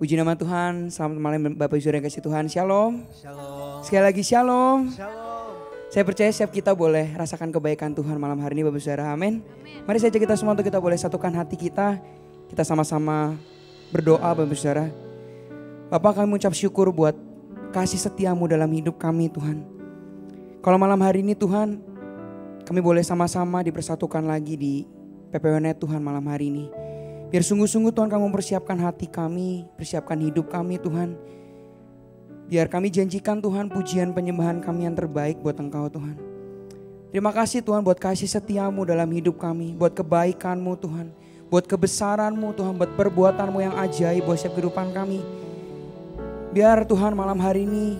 Puji nama Tuhan, selamat malam Bapak Ibu Saudara yang kasih Tuhan, Shalom. Shalom. Sekali lagi Shalom. Shalom. Saya percaya setiap kita boleh rasakan kebaikan Tuhan malam hari ini Bapak Ibu Saudara, amin. Mari saja kita semua untuk kita boleh satukan hati kita sama-sama berdoa Bapak Ibu Saudara. Bapak, kami mengucap syukur buat kasih setiamu dalam hidup kami Tuhan. Kalau malam hari ini Tuhan, kami boleh sama-sama dipersatukan lagi di PPW.net Tuhan malam hari ini. Biar sungguh-sungguh Tuhan kamu mempersiapkan hati kami, persiapkan hidup kami Tuhan. Biar kami janjikan Tuhan pujian penyembahan kami yang terbaik buat Engkau Tuhan. Terima kasih Tuhan buat kasih setiamu dalam hidup kami, buat kebaikanmu Tuhan, buat kebesaranmu Tuhan, buat perbuatanmu yang ajaib buat setiap kehidupan kami. Biar Tuhan malam hari ini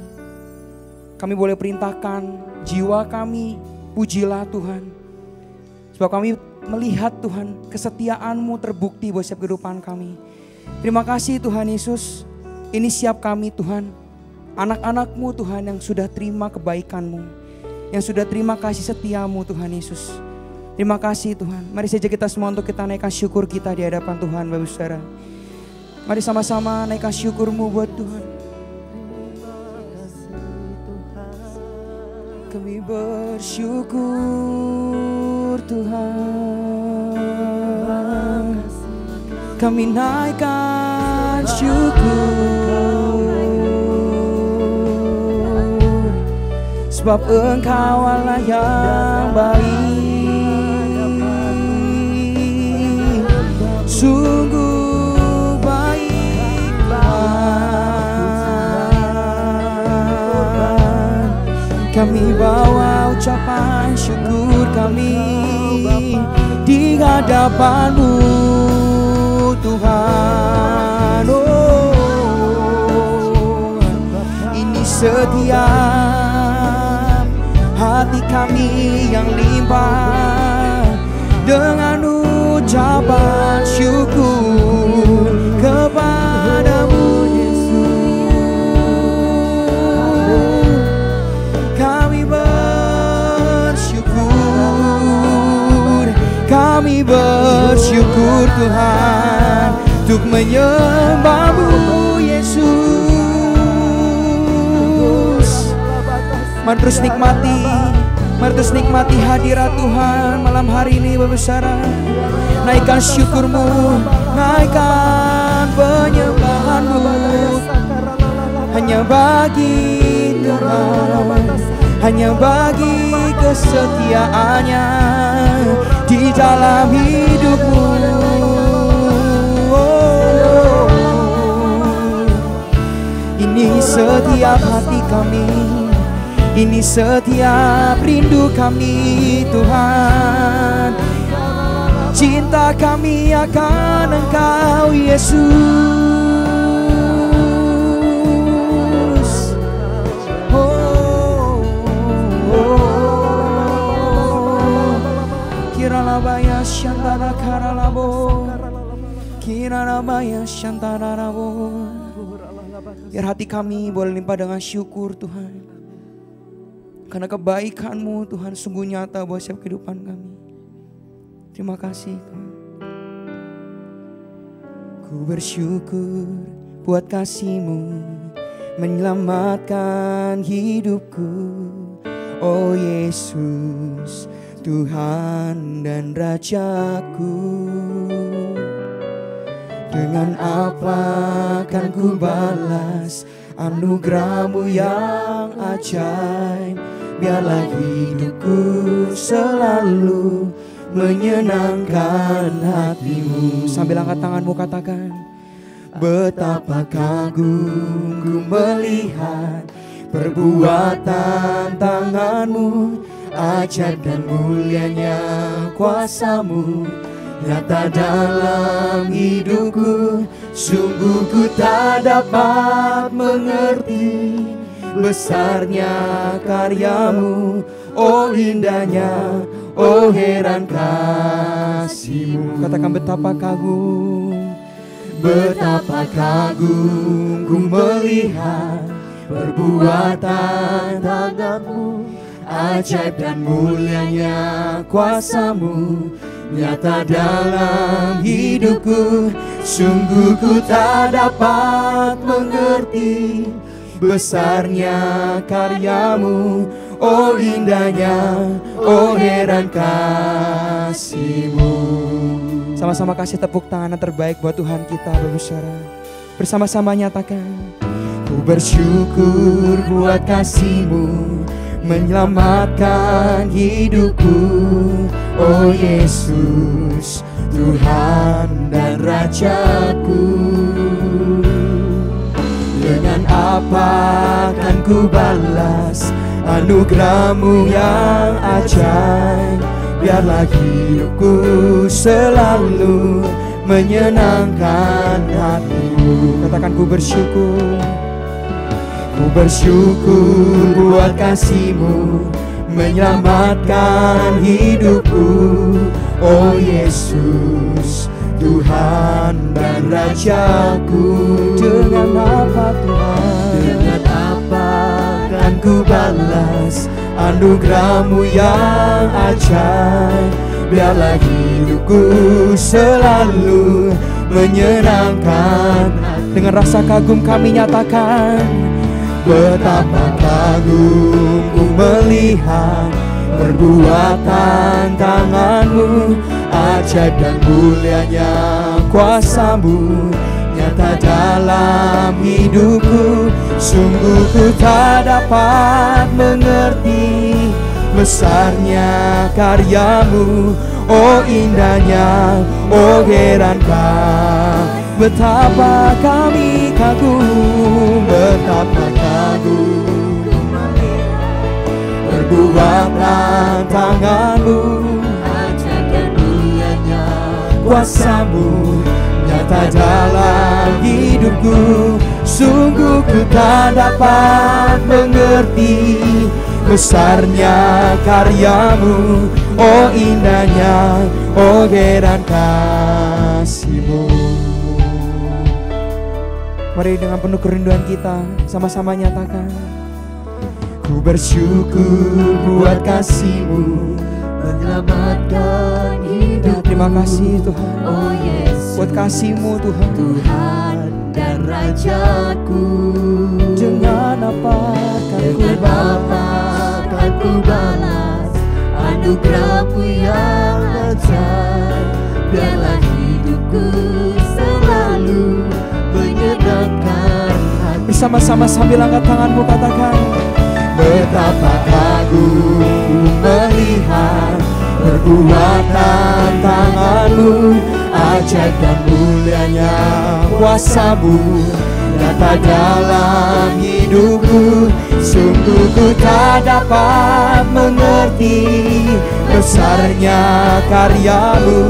kami boleh perintahkan jiwa kami, pujilah Tuhan. Sebab kami melihat Tuhan kesetiaan-Mu terbukti buat setiap kehidupan kami. Terima kasih Tuhan Yesus. Ini siap kami Tuhan. Anak-anak-Mu Tuhan yang sudah terima kebaikan-Mu. Yang sudah terima kasih setia-Mu Tuhan Yesus. Terima kasih Tuhan. Mari saja kita semua untuk kita naikkan syukur kita di hadapan Tuhan Bapak Saudara. Mari sama-sama naikkan syukur-Mu buat Tuhan. Kami bersyukur Tuhan, kami naikkan syukur, sebab Engkau Allah yang baik, sungguh baik Tuhan. Kami bawa ucapan syukur kami di hadapan-Mu Tuhan. Oh, ini setiap hati kami yang limpah dengan ucapan syukur kepada-Mu Yesus. Kami bersyukur Tuhan untuk menyembah-Mu Yesus. Mari terus nikmati hadirat Tuhan malam hari ini Bapak Saudara. Naikkan syukur-Mu, naikkan penyembahan-Mu hanya bagi Tuhan, hanya bagi kesetiaan-Nya di dalam hidup-Mu. Oh, ini setiap hati kami, ini setiap rindu kami Tuhan. Cinta kami akan Engkau Yesus. Kiralabaya Shantara Karalabo, Kiralabaya Shantara Rabo. Biar hati kami boleh limpah dengan syukur Tuhan, karena kebaikan-Mu Tuhan sungguh nyata buat setiap kehidupan kami. Terima kasih Tuhan. Ku bersyukur buat kasih-Mu menyelamatkan hidupku, oh Yesus, Tuhan dan Rajaku. Dengan apa kan ku balas anugerah-Mu yang ajaib. Biarlah hidupku selalu menyenangkan hati-Mu. Sambil angkat tanganmu katakan, betapa kagum ku melihat perbuatan tangan-Mu, ajaib dan mulianya kuasa-Mu nyata dalam hidupku. Sungguh ku tak dapat mengerti besarnya karya-Mu, oh indahnya, oh heran kasih-Mu. Katakan betapa kagum, betapa kagum ku melihat perbuatan tangan-Mu, ajaib dan mulianya kuasa-Mu nyata dalam hidupku. Sungguh ku tak dapat mengerti besarnya karyamu, oh indahnya, oh heran kasih-Mu. Sama-sama kasih tepuk tangan yang terbaik buat Tuhan kita, Bapak Saudara. Bersama-sama nyatakan, ku bersyukur buat kasih-Mu menyelamatkan hidupku, oh Yesus, Tuhan dan Rajaku. Dengan apa akan ku balas anugerah-Mu yang ajaib? Biarlah hidupku selalu menyenangkan hati-Mu. Katakan, ku bersyukur. Ku bersyukur buat kasih-Mu menyelamatkan hidupku, oh Yesus, Tuhan dan Rajaku. Dengan apa Tuhan? Dengan apa kan ku balas anugerah-Mu yang ajaib? Biarlah hidupku selalu menyenangkan. Dengan rasa kagum kami nyatakan, betapa kagum ku melihat perbuatan tangan-Mu, ajaib dan mulianya kuasa-Mu nyata dalam hidupku. Sungguh ku tak dapat mengerti besarnya karya-Mu, oh indahnya, oh herankah betapa kami kagum, betapa kagum perbuatan tangan-Mu, ajaib dan mulianya kuasa-Mu nyata dalam hidupku. Sungguh ku tak dapat mengerti besarnya karya-Mu, oh indahnya, oh heran kasih-Mu. Mari dengan penuh kerinduan kita sama-sama nyatakan, ku bersyukur buat kasih-Mu menyelamatkan hidup. Terima kasih Tuhan, oh Yesus, buat kasih-Mu Tuhan, Tuhan dan Rajaku. Dengan apa kan ku balas anugerah-Mu yang ajaib? Biarlah hidupku selalu menyenangkan hati. Bersama-sama sambil angkat tanganmu katakan, betapa kagum ku melihat perbuatan tangan-Mu, ajaib dan mulianya kuasa-Mu nyata dalam hidupku. Sungguh ku tak dapat mengerti besarnya karya-Mu,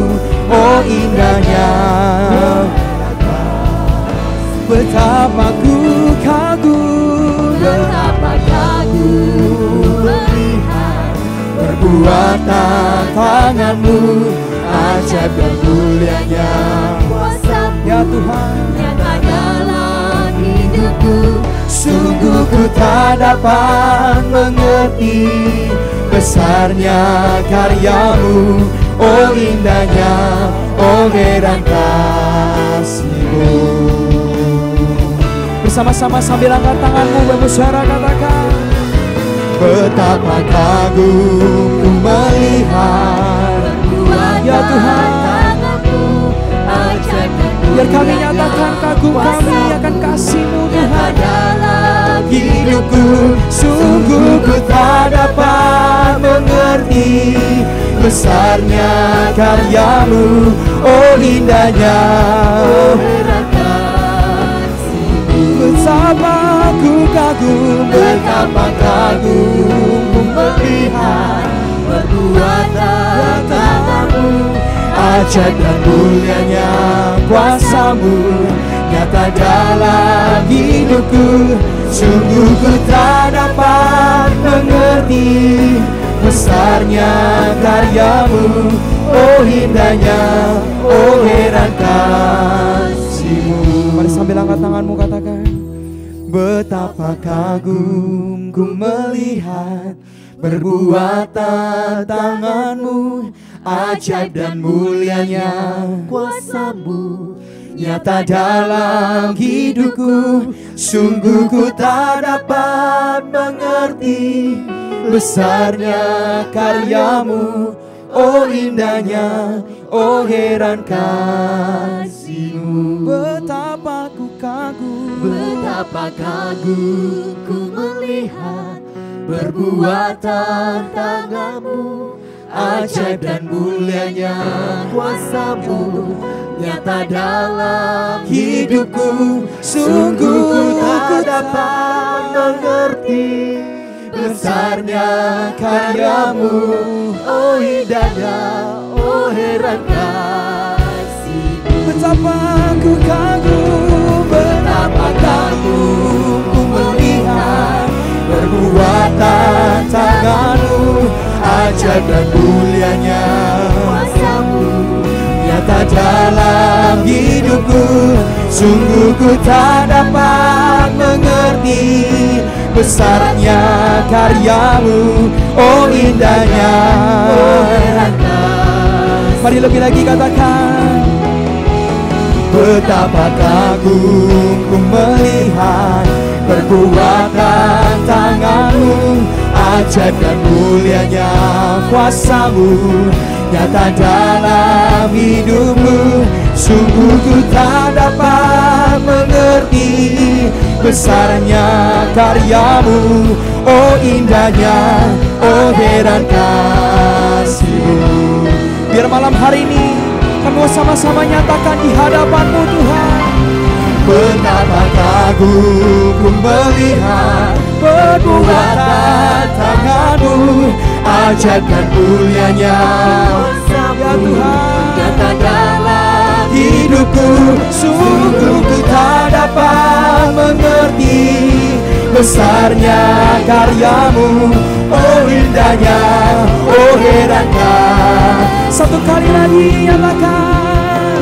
oh indahnya, betapa ku kagum, betapa kagum melihat perbuatan tangan-Mu, ajaib dan mulianya kuasa-Mu, ya Tuhan, nyata dalam hidupku. Sungguh ku tak dapat mengerti besarnya karya-Mu, oh indahnya, oh heran kasih-Mu. Bersama-sama sambil angkat tanganmu bermusyawarah katakan, betapa kagum ku melihat ya Tuhan, biar kami nyatakan kagum kami akan kasih-Mu Tuhan dalam hidupku. Sungguh ku tak dapat mengerti besarnya karya-Mu, oh indahnya, oh heran kasih-Mu. Betapa ku kagum, betapa kagum ku melihat perbuatan tangan-Mu, ajaib dan mulianya kuasa-Mu nyata dalam hidupku. Sungguh ku tak dapat mengerti besarnya karya-Mu, oh indahnya, oh heran kasih-Mu. Mari sambil angkat tanganmu katakan, betapa kagum ku melihat perbuatan tangan-Mu, ajaib dan mulianya kuasa-Mu nyata dalam hidupku. Sungguh ku tak dapat mengerti besarnya karya-Mu, oh indahnya, oh heran kasih-Mu. Betapa ku kagum, betapa kagum ku melihat perbuatan tangan-Mu, ajaib dan mulianya kuasa-Mu nyata dalam hidupku. Sungguh ku tak dapat mengerti besarnya karya-Mu, oh indahnya, oh heran kasih-Mu. betapa ku kagum, Betapa kagum ku melihat perbuatan tangan-Mu, ajaib dan mulianya kuasa-Mu nyata dalam hidupku. Sungguh ku tak dapat mengerti besarnya karya-Mu, oh indahnya, oh heran kasih-Mu. Mari lebih lagi katakan. Betapa kagum ku melihat perbuatan tangan-Mu, ajaib dan mulianya kuasa-Mu nyata dalam hidupku. Sungguh ku tak dapat mengerti besarnya karya-Mu, oh indahnya, oh heran kasih-Mu. Biar malam hari ini kami sama-sama nyatakan di hadapan-Mu Tuhan. Betapa kagum ku melihat perbuatan tangan-Mu, ajaib dan mulianya Ya Tuhan, nyata dalam hidupku. Sungguh ku tak dapat mengerti besarnya karya-Mu, oh indahnya, oh heran kasih-Mu. satu kali lagi nyatakan.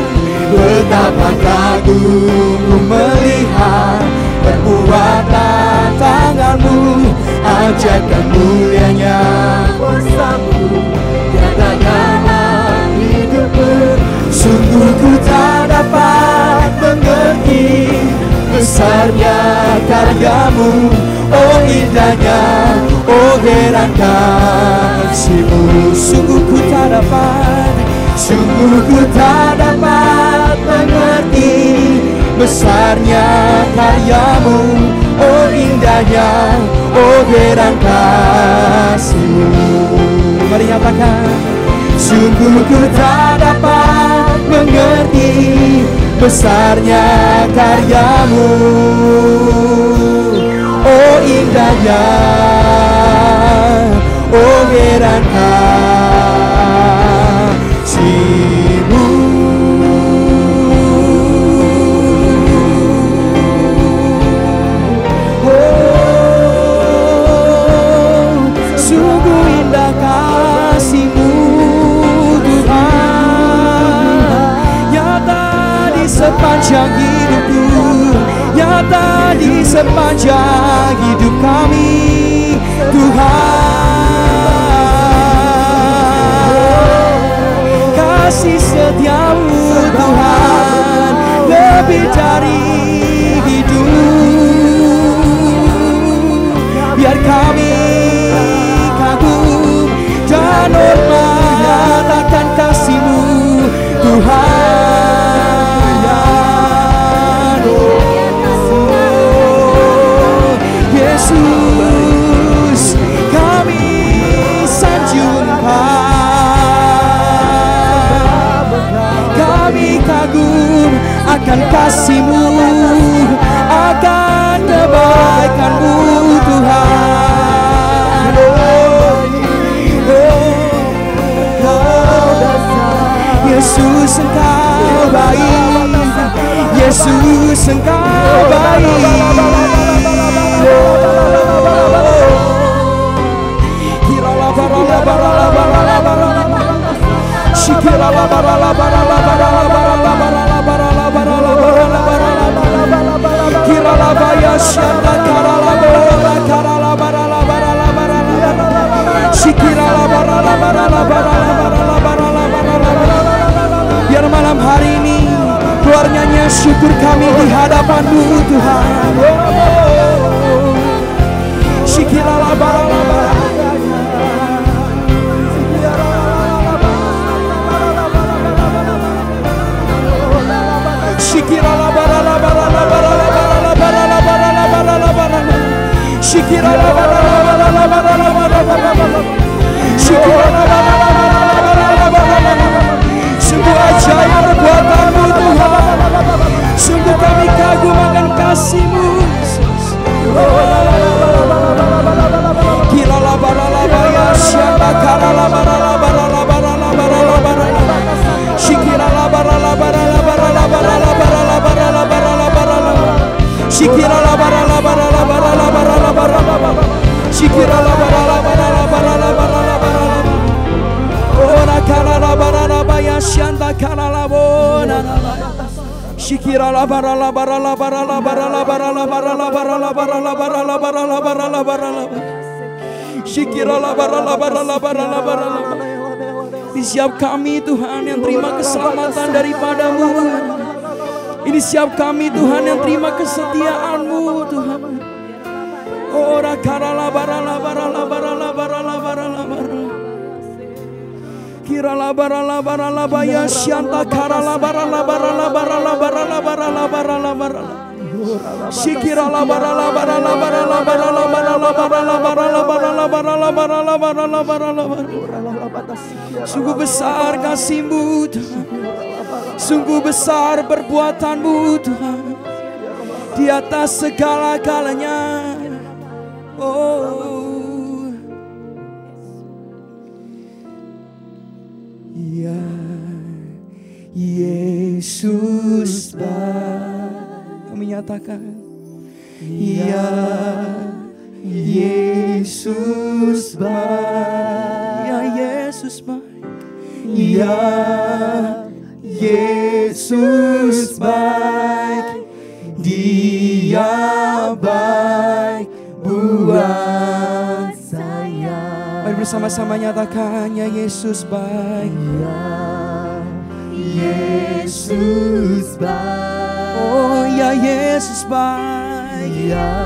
Betapa kagum ku melihat perbuatan tangan-Mu, ajaib dan mulianya kuasa-Mu nyata dalam hidupku. Sungguh ku tak dapat mengerti besarnya karya-Mu, oh indahnya, oh heran kasih-Mu. Sungguh ku tak dapat, Sungguh ku tak dapat mengerti besarnya karya-Mu, oh indahnya, oh heran kasih-Mu. mari nyatakan. Sungguh ku tak dapat mengerti besarnya karya-Mu, oh indahnya, oh heran kasih-Mu. Oh, sungguh indah kasih-Mu Tuhan, nyata di sepanjang hidupku, nyata di sepanjang hidup kami Tuhan. Kasih setia-Mu Tuhan lebih dari hidup. Biar kami kagum dan hormat akan kasih-Mu Tuhan. Oh, Yesus, kami sanjungkan, kami kagum akan kasih-Mu, akan kebaikan-Mu Tuhan. Yesus Engkau baik, Yesus Engkau baik. syukur kami di hadapan-Mu Tuhan. Shikirala barala barala. Shikirala barala barala barala barala barala barala barala barala. Shikirala barala barala barala barala barala. Shikirala barala barala barala barala. Sungguh ajaib perbuatan-Mu Tuhan. Sungguh kami kagum akan kasih-Mu Yesus. Kirala barala baya syamba karala barala barala barala barala barala. Shikirala barala barala barala barala barala barala barala barala. Shikirala barala barala barala barala barala. Shikirala barala barala barala barala barala. Ora karala barala baya syanda karala bona. Shikirala barala barala barala barala barala barala barala barala barala barala barala barala. Shikirala barala barala barala barala. Ini siap kami Tuhan yang terima keselamatan daripada-Mu. Ini siap kami Tuhan yang terima kesetiaan-Mu Tuhan. Ora karala barala barala barala barala barala barala. Kirala barala barala baya syanta karala barala barala barala barala barala barala barala. Shikirala barala barala barala barala barala barala barala barala barala barala barala barala barala. Sungguh besar kasih-Mu Tuhan. Sungguh besar perbuatan-Mu Tuhan. Di atas segala-galanya. Oh. Ya Yesus baik. Kami nyatakan. Ya Yesus baik. Ya Yesus baik. Ya Yesus baik. Dia baik buat saya. Mari bersama-sama nyatakan. Ya Yesus baik. Ya Yesus baik. Oh ya Yesus baik. Ya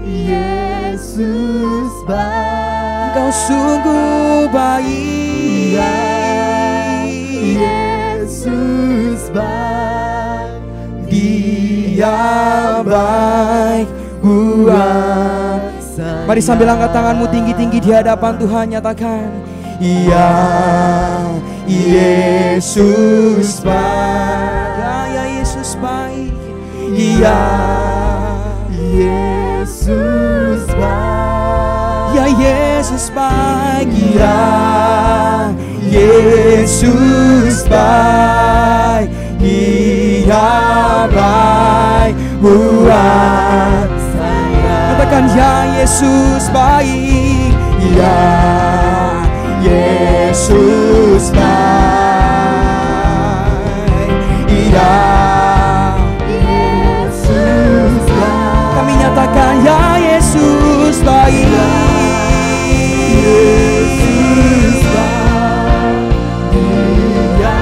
Yesus baik. Engkau sungguh baik. Ya Yesus baik. Dia baik buat saya. Mari sambil angkat tanganmu tinggi-tinggi di hadapan Tuhan, nyatakan. Ya Yesus baik. Ya Yesus baik. Ya Yesus baik. Ya Yesus baik. Ya Yesus baik. Dia baik buat saya. Katakan ya Yesus baik. Ya Yesus baik. Ya Yesus baik. Kami nyatakan ya Yesus baik. Yesus baik. Dia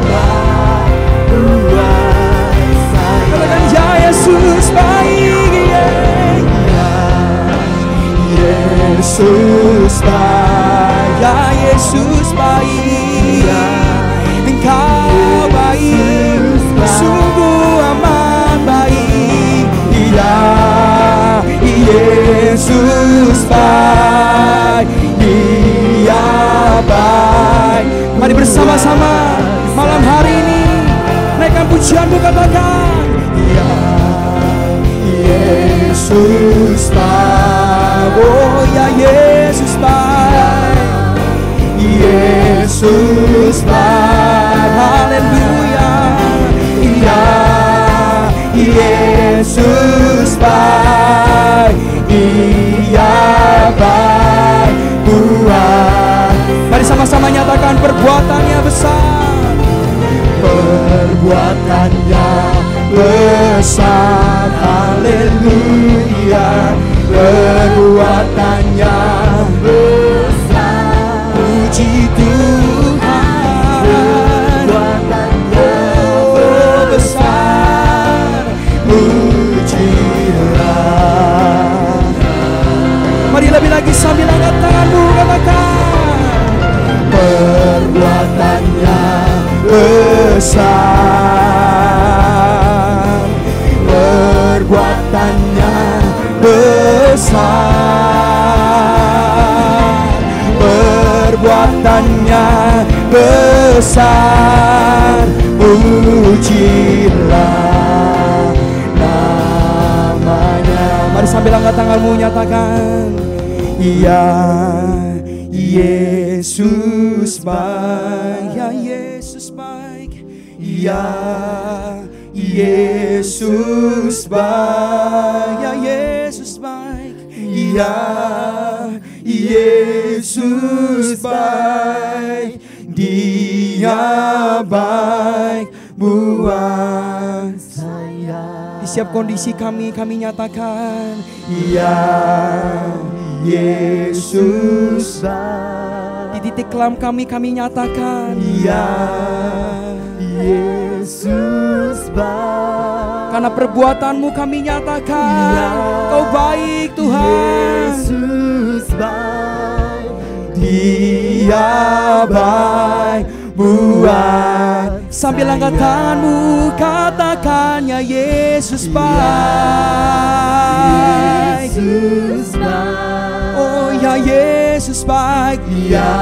baik buat saya. Katakan ya Yesus baik. Ya Yesus baik. Ya Yesus baik. Engkau baik, sungguh amat baik. Ya Yesus baik. Dia baik. Mari bersama-sama malam hari ini naikkan pujianmu, katakan ya Yesus baik. Oh ya Yesus baik. Yesus baik. Haleluya. Ya Yesus baik. Dia baik buat. Mari sama-sama nyatakan perbuatannya besar. Perbuatannya besar. Haleluya. Perbuatannya besar. Puji Tuhan. Perbuatannya besar. lagi sambil angkat tanganmu, katakan. Perbuatannya besar, perbuatannya besar, perbuatannya besar. Pujilah namanya. Mari sambil angkat tanganmu nyatakan. Ya Yesus baik, Ya Yesus baik, ya Yesus baik, ya Yesus baik, ya Yesus baik. Dia baik buat saya. di setiap kondisi kami nyatakan. Ya Yesus baik, Di titik kelam kami nyatakan. ya Yesus baik. Karena perbuatanmu kami nyatakan. Ya Kau baik Tuhan. Yesus baik, Dia baik buat Sambil angkat tanganmu katakan, ya Yesus baik. Yesus baik, Oh ya Yesus baik. ya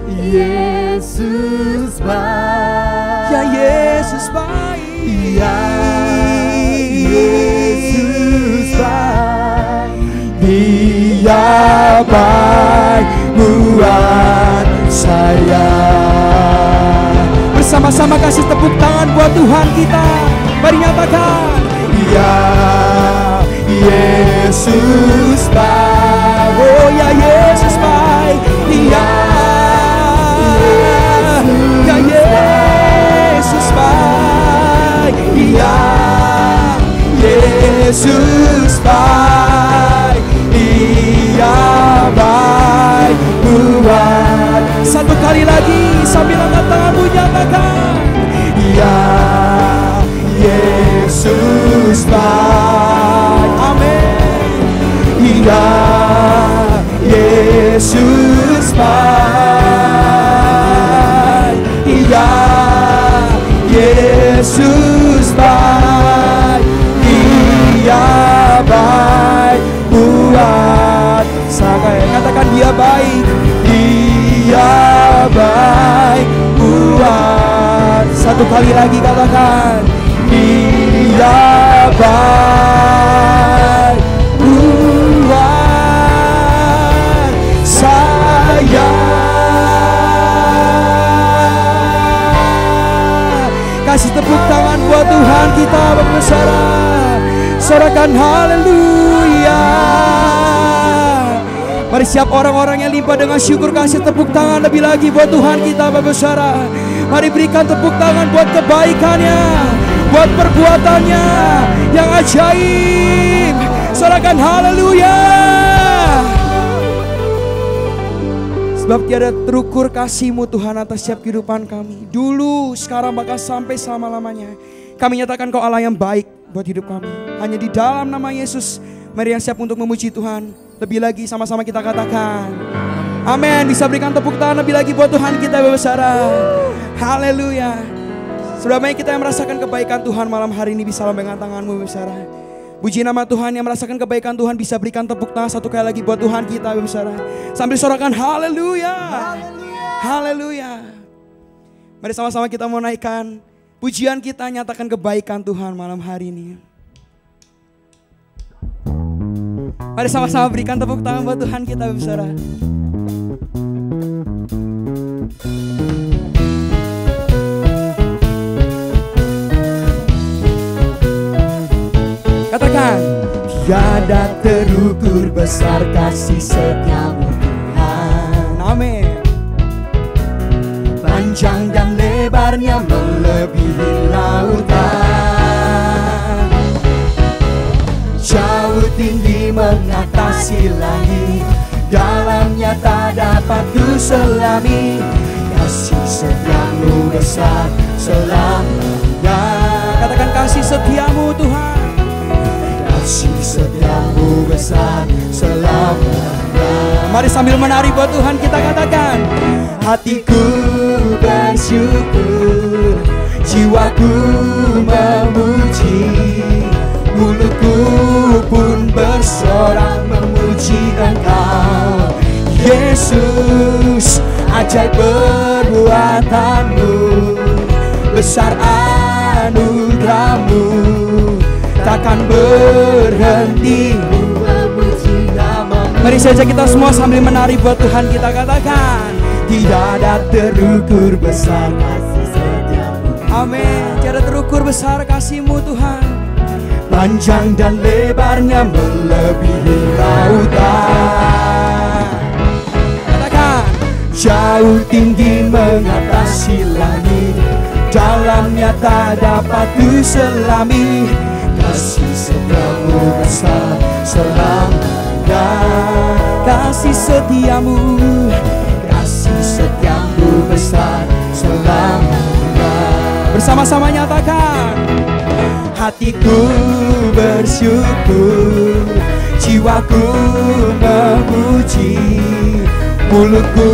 Yesus baik, Ya Yesus baik. ya Yesus baik. Dia baik buat saya. Bersama-sama kasih tepuk tangan buat Tuhan kita. Mari nyatakan. Ya Yesus baik, Oh ya Yesus baik. Ya Ya Yesus baik. Ya Yesus baik, Dia baik buat. Satu kali lagi sambil angkat tanganmu nyatakan. Ya Yesus baik, Amin. Ya Yesus baik, Ya Yesus baik. Dia baik buat saya. Katakan dia baik. Dia baik buat. Satu kali lagi katakan. Dia baik buat saya. Kasih tepuk tangan buat Tuhan kita, Bapak Saudara. Sorakan haleluya. Mari siap orang-orang yang limpah dengan syukur, kasih tepuk tangan lebih lagi buat Tuhan kita, Bapak Saudara. Mari berikan tepuk tangan buat kebaikannya, buat perbuatannya yang ajaib. Sorakan haleluya. Sebab tiada terukur kasih-Mu Tuhan atas setiap kehidupan kami. Dulu, sekarang, bahkan sampai selama-lamanya. Kami nyatakan Kau Allah yang baik buat hidup kami. Hanya di dalam nama Yesus, mari yang siap untuk memuji Tuhan. Lebih lagi sama-sama kita katakan. Amin. Bisa berikan tepuk tangan lebih lagi buat Tuhan kita, Bapak Saudara. Haleluya. Sudah banyak kita yang merasakan kebaikan Tuhan malam hari ini, bisa lambaikan tanganmu, Bapak Saudara. Puji nama Tuhan. Yang merasakan kebaikan Tuhan bisa berikan tepuk tangan satu kali lagi buat Tuhan kita, Bapak Saudara. Sambil sorakan haleluya. Haleluya. Mari sama-sama kita mau naikkan pujian kita, nyatakan kebaikan Tuhan malam hari ini. Mari sama-sama berikan tepuk tangan buat Tuhan kita, Bapak Saudara. Katakan. Tiada terukur besar kasih setiamu Tuhan. Amin. Panjang dan lebarnya melebihi lautan. Jauh tinggi mengatasi langit, dalamnya tak dapat kuselami. Kasih setiamu besar selamanya. Katakan kasih setiamu Tuhan. Kasih setiamu besar selamanya. sambil menari buat Tuhan kita katakan, hatiku bersyukur, jiwaku memuji, mulutku pun bersorak memuji Engkau. Yesus, ajaib perbuatanmu, besar anugerahmu, takkan berhenti memuji namamu. Mari saja kita semua sambil menari buat Tuhan kita katakan, tidak ada terukur besar kasih setiamu. amin. Tiada terukur besar kasih-Mu Tuhan. Panjang dan lebarnya melebihi lautan, Katakan, jauh tinggi mengatasi langit, dalamnya tak dapat kuselami. Kasih setiamu besar selamanya, kasih setiamu, kasih setiamu besar selamanya. bersama-sama nyatakan, hatiku bersyukur, jiwaku memuji, mulutku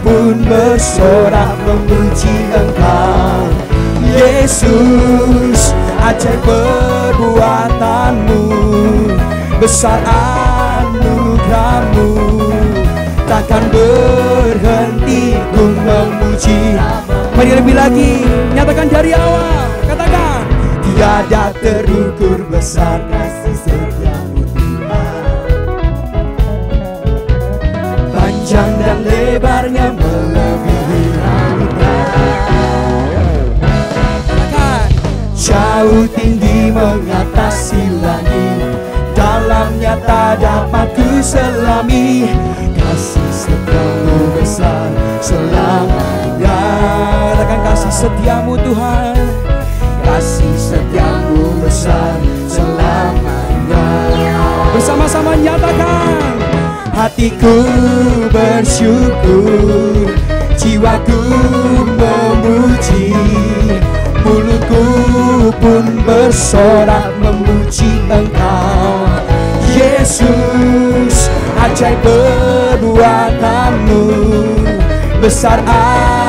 pun bersorak memuji Engkau. Yesus, ajaib perbuatanmu, besar anugerahmu, takkan berhenti ku memuji. mari lebih lagi, nyatakan dari awal, katakan, tiada terukur besar kasih setiamu Tuhan, panjang dan lebarnya melebihi lautan, jauh tinggi mengatasi langit, dalamnya tak dapat kuselami. Kasih setiamu besar selamanya, katakan kasih setiamu Tuhan, kasih setiamu besar selamanya. bersama-sama nyatakan, hatiku bersyukur, jiwaku memuji, mulutku pun bersorak memuji Engkau. Yesus, ajaib perbuatanmu, besar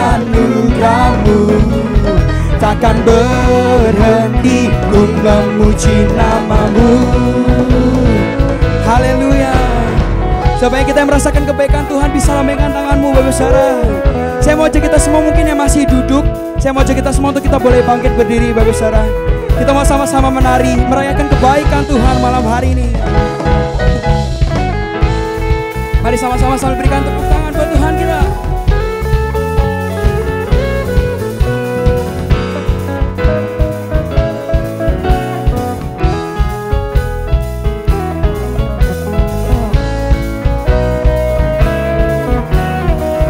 anugerahmu, takkan berhenti ku memuji namamu. haleluya. Supaya kita merasakan kebaikan Tuhan, bisa lambaikan tanganmu Bapak Saudara. Saya mau ajak kita semua mungkin yang masih duduk, saya mau ajak kita semua untuk kita boleh bangkit berdiri Bapak Saudara. Kita mau sama-sama menari, merayakan kebaikan Tuhan malam hari ini. Mari sama-sama sambil berikan tepuk tangan buat Tuhan kita.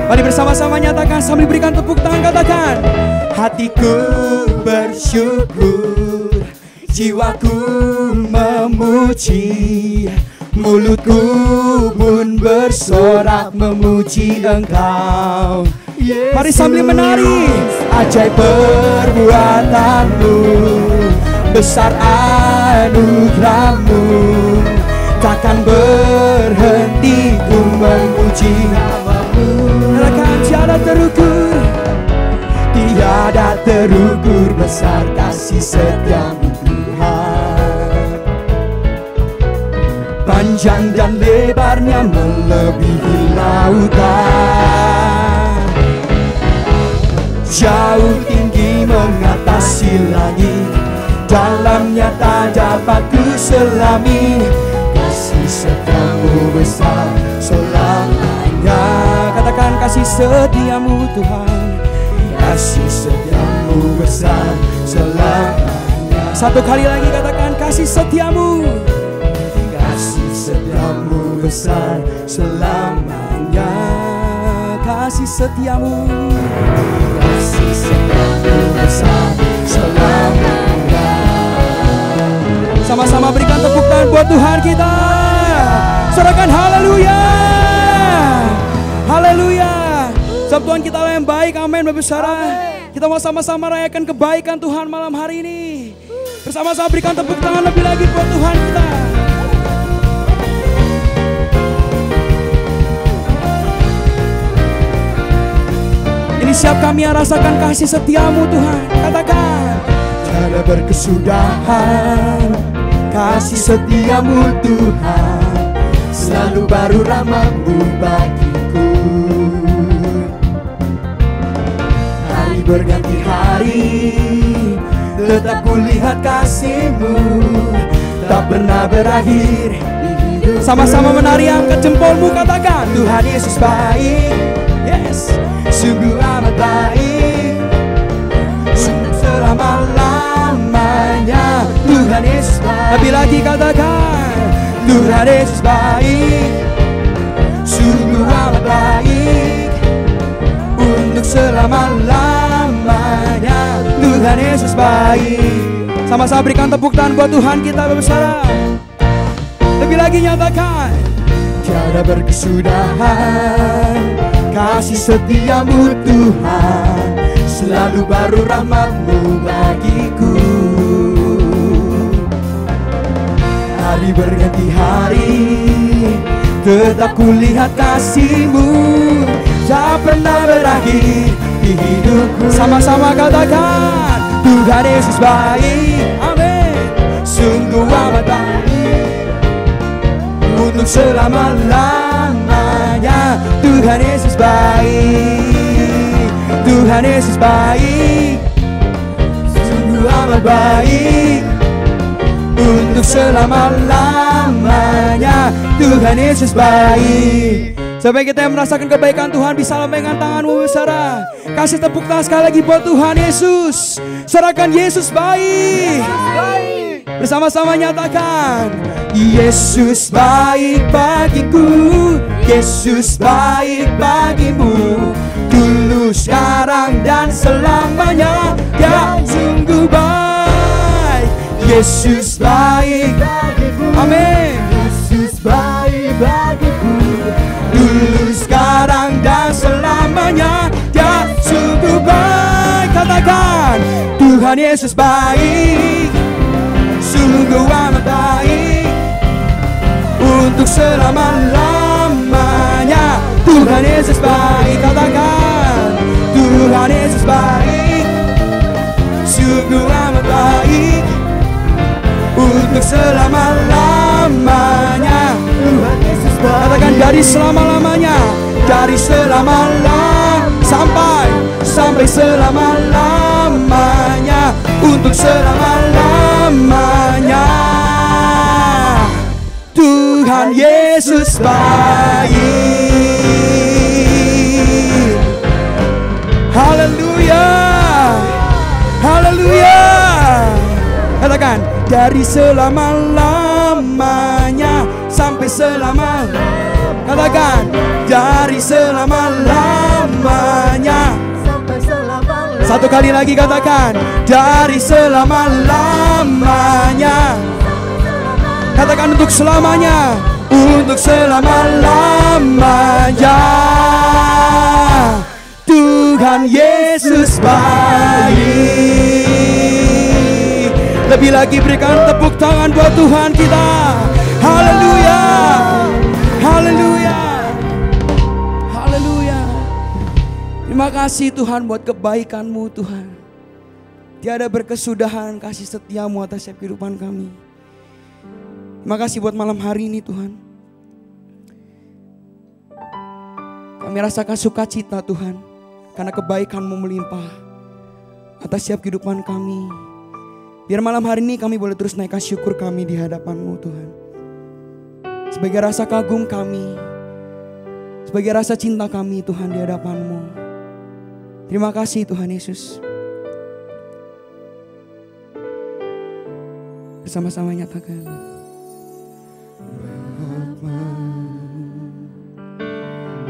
Mari bersama-sama nyatakan sambil berikan tepuk tangan, katakan, hatiku bersyukur, jiwaku memuji, mulutku pun bersorak memuji Engkau. Yesus, mari sambil menari, ajaib perbuatanmu, besar anugerahmu, takkan berhenti ku memuji namamu. tiada terukur, tiada terukur besar kasih setiamu Tuhan, panjang dan lebarnya melebihi lautan, jauh tinggi mengatasi langit, dalamnya tak dapat kuselami. Kasih setiamu besar selamanya, katakan kasih setiamu Tuhan, kasih setiamu besar selamanya. Satu kali lagi katakan kasih setiamu, kasih setiamu besar selamanya, kasih setiamu, kasih setiamu besar selamanya. Sama-sama berikan tepuk tangan buat Tuhan kita. Sorakan haleluya, haleluya. Sebab Tuhan kita lah yang baik, amin Bapak Saudara. Kita mau sama-sama rayakan kebaikan Tuhan malam hari ini. Bersama-sama berikan tepuk tangan lebih lagi buat Tuhan kita. Setiap kami yang rasakan kasih setiamu Tuhan, katakan. Tiada berkesudahan kasih setiamu Tuhan, selalu baru rahmat-Mu bagiku. Hari berganti hari, tetap kulihat kasih-Mu, tak pernah berakhir. Sama-sama menari, angkat jempolmu, katakan. Tuhan Yesus baik, Yes. sungguh amat baik, sungguh selama-lamanya. Tuhan Yesus baik. Lebih lagi katakan. Tuhan Yesus baik, sungguh amat baik, untuk selama-lamanya. Tuhan Yesus baik. Sama-sama berikan tepuk tangan buat Tuhan kita, Bapak Saudara. Lebih lagi nyatakan. Tiada berkesudahan kasih setiamu Tuhan, selalu baru rahmat-Mu bagiku. Hari berganti hari, tetap kulihat kasih-Mu, tak pernah berakhir di hidupku. Sama-sama katakan. Tuhan Yesus baik, amin, sungguh amat baik, untuk selama-lamanya. Tuhan Yesus baik, Tuhan Yesus baik, sungguh amat baik, untuk selama-lamanya. Tuhan Yesus baik. Sampai kita yang merasakan kebaikan Tuhan bisa lambaikan tanganmu, saudara. Kasih tepuk tangan sekali lagi buat Tuhan Yesus. Serahkan Yesus baik. Bersama-sama nyatakan. Yesus baik bagiku, Yesus baik bagimu, dulu, sekarang, dan selamanya. Ya, sungguh baik. Yesus baik bagiku, Amin. Yesus baik bagiku, dulu, sekarang, dan selamanya. Ya, sungguh baik. Katakan. Tuhan Yesus baik, sungguh amat baik, untuk selama-lamanya. Tuhan Yesus baik. Katakan. Tuhan Yesus baik, sungguh amat baik, untuk selama-lamanya. Tuhan Yesus baik. Katakan dari selama-lamanya. Dari sampai selama-lamanya, untuk selama-lamanya. Tuhan Yesus baik. Haleluya. Haleluya. Katakan. Dari selama-lamanya sampai selama-lamanya. Katakan. Dari selama-lamanya. Satu kali lagi katakan. Dari selama-lamanya. Katakan untuk selamanya. Untuk selama-lamanya. Tuhan Yesus baik. Lebih lagi berikan tepuk tangan buat Tuhan kita. Haleluya. Haleluya. Haleluya. Terima kasih Tuhan buat kebaikan-Mu Tuhan. Tiada berkesudahan kasih setiamu atas setiap kehidupan kami. Terima kasih buat malam hari ini Tuhan. Kami rasakan sukacita Tuhan, karena kebaikan-Mu melimpah atas setiap kehidupan kami. Biar malam hari ini kami boleh terus naikkan syukur kami di hadapan-Mu Tuhan. Sebagai rasa kagum kami, sebagai rasa cinta kami Tuhan di hadapan-Mu. Terima kasih Tuhan Yesus. Bersama-sama nyatakan.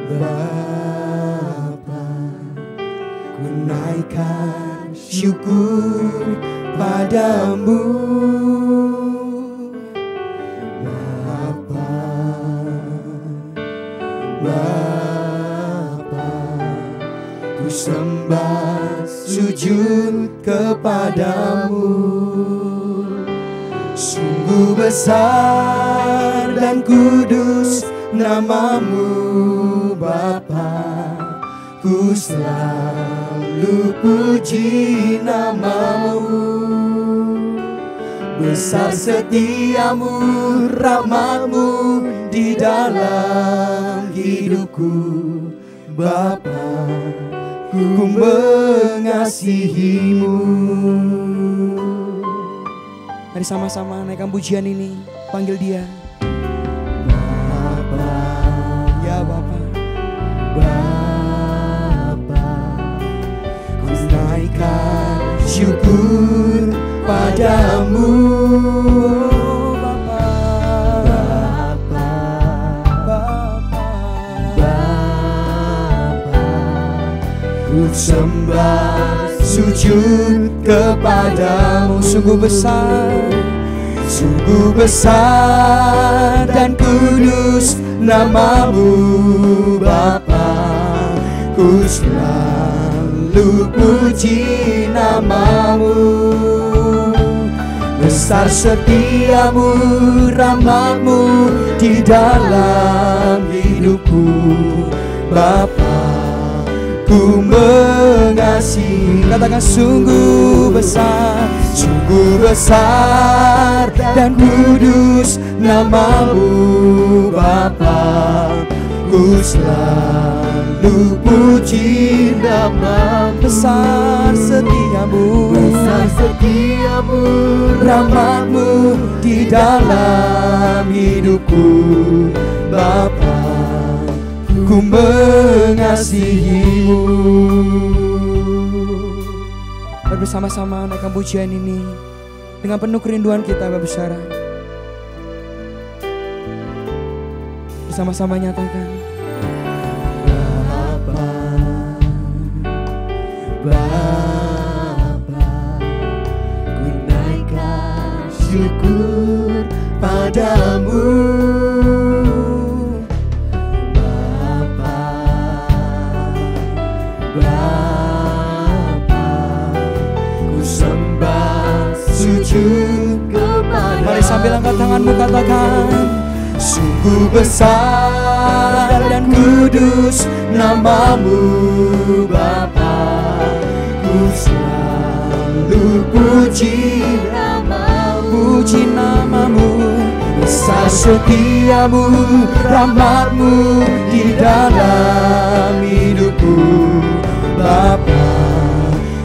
Bapa, ku naikkan syukur padamu. Bapa, ku sembah sujud kepadamu. Sungguh besar dan kudus nama-Mu Bapa, ku selalu puji nama-Mu. Besar setiamu, rahmat-Mu di dalam hidupku, Bapa, ku mengasihi-Mu. Mari sama-sama naikkan pujian ini, panggil Dia. Bapa, Ya Bapa, Bapa, ku naikkan syukur padamu. oh Bapa, Bapa, Bapa, Bapa, ku sembah sujud kepadamu. sungguh besar, Sungguh besar dan kudus nama-Mu, Bapa, ku selalu puji nama-Mu. Besar setiamu, rahmat-Mu di dalam hidupku, Bapa, ku mengasihi. katakan sungguh besar, Sungguh besar dan kudus nama-Mu, Bapa, ku selalu puji nama-Mu. besar setiamu, Besar setiamu, rahmat-Mu di dalam hidupku, Bapa, ku mengasihi-Mu. Mari bersama-sama naikkan pujian ini dengan penuh kerinduan kita, Bapak Saudara. Bersama-sama nyatakan, Bapa, Bapa, ku naikkan syukur padamu. Bapa, Bapa, ku sembah sujud kepadamu. mari sambil angkat tanganmu katakan, Sungguh besar dan kudus nama-Mu, Bapa, ku selalu puji nama-Mu. puji nama-Mu. Besar setiamu, rahmat-Mu di dalam hidupku, Bapa,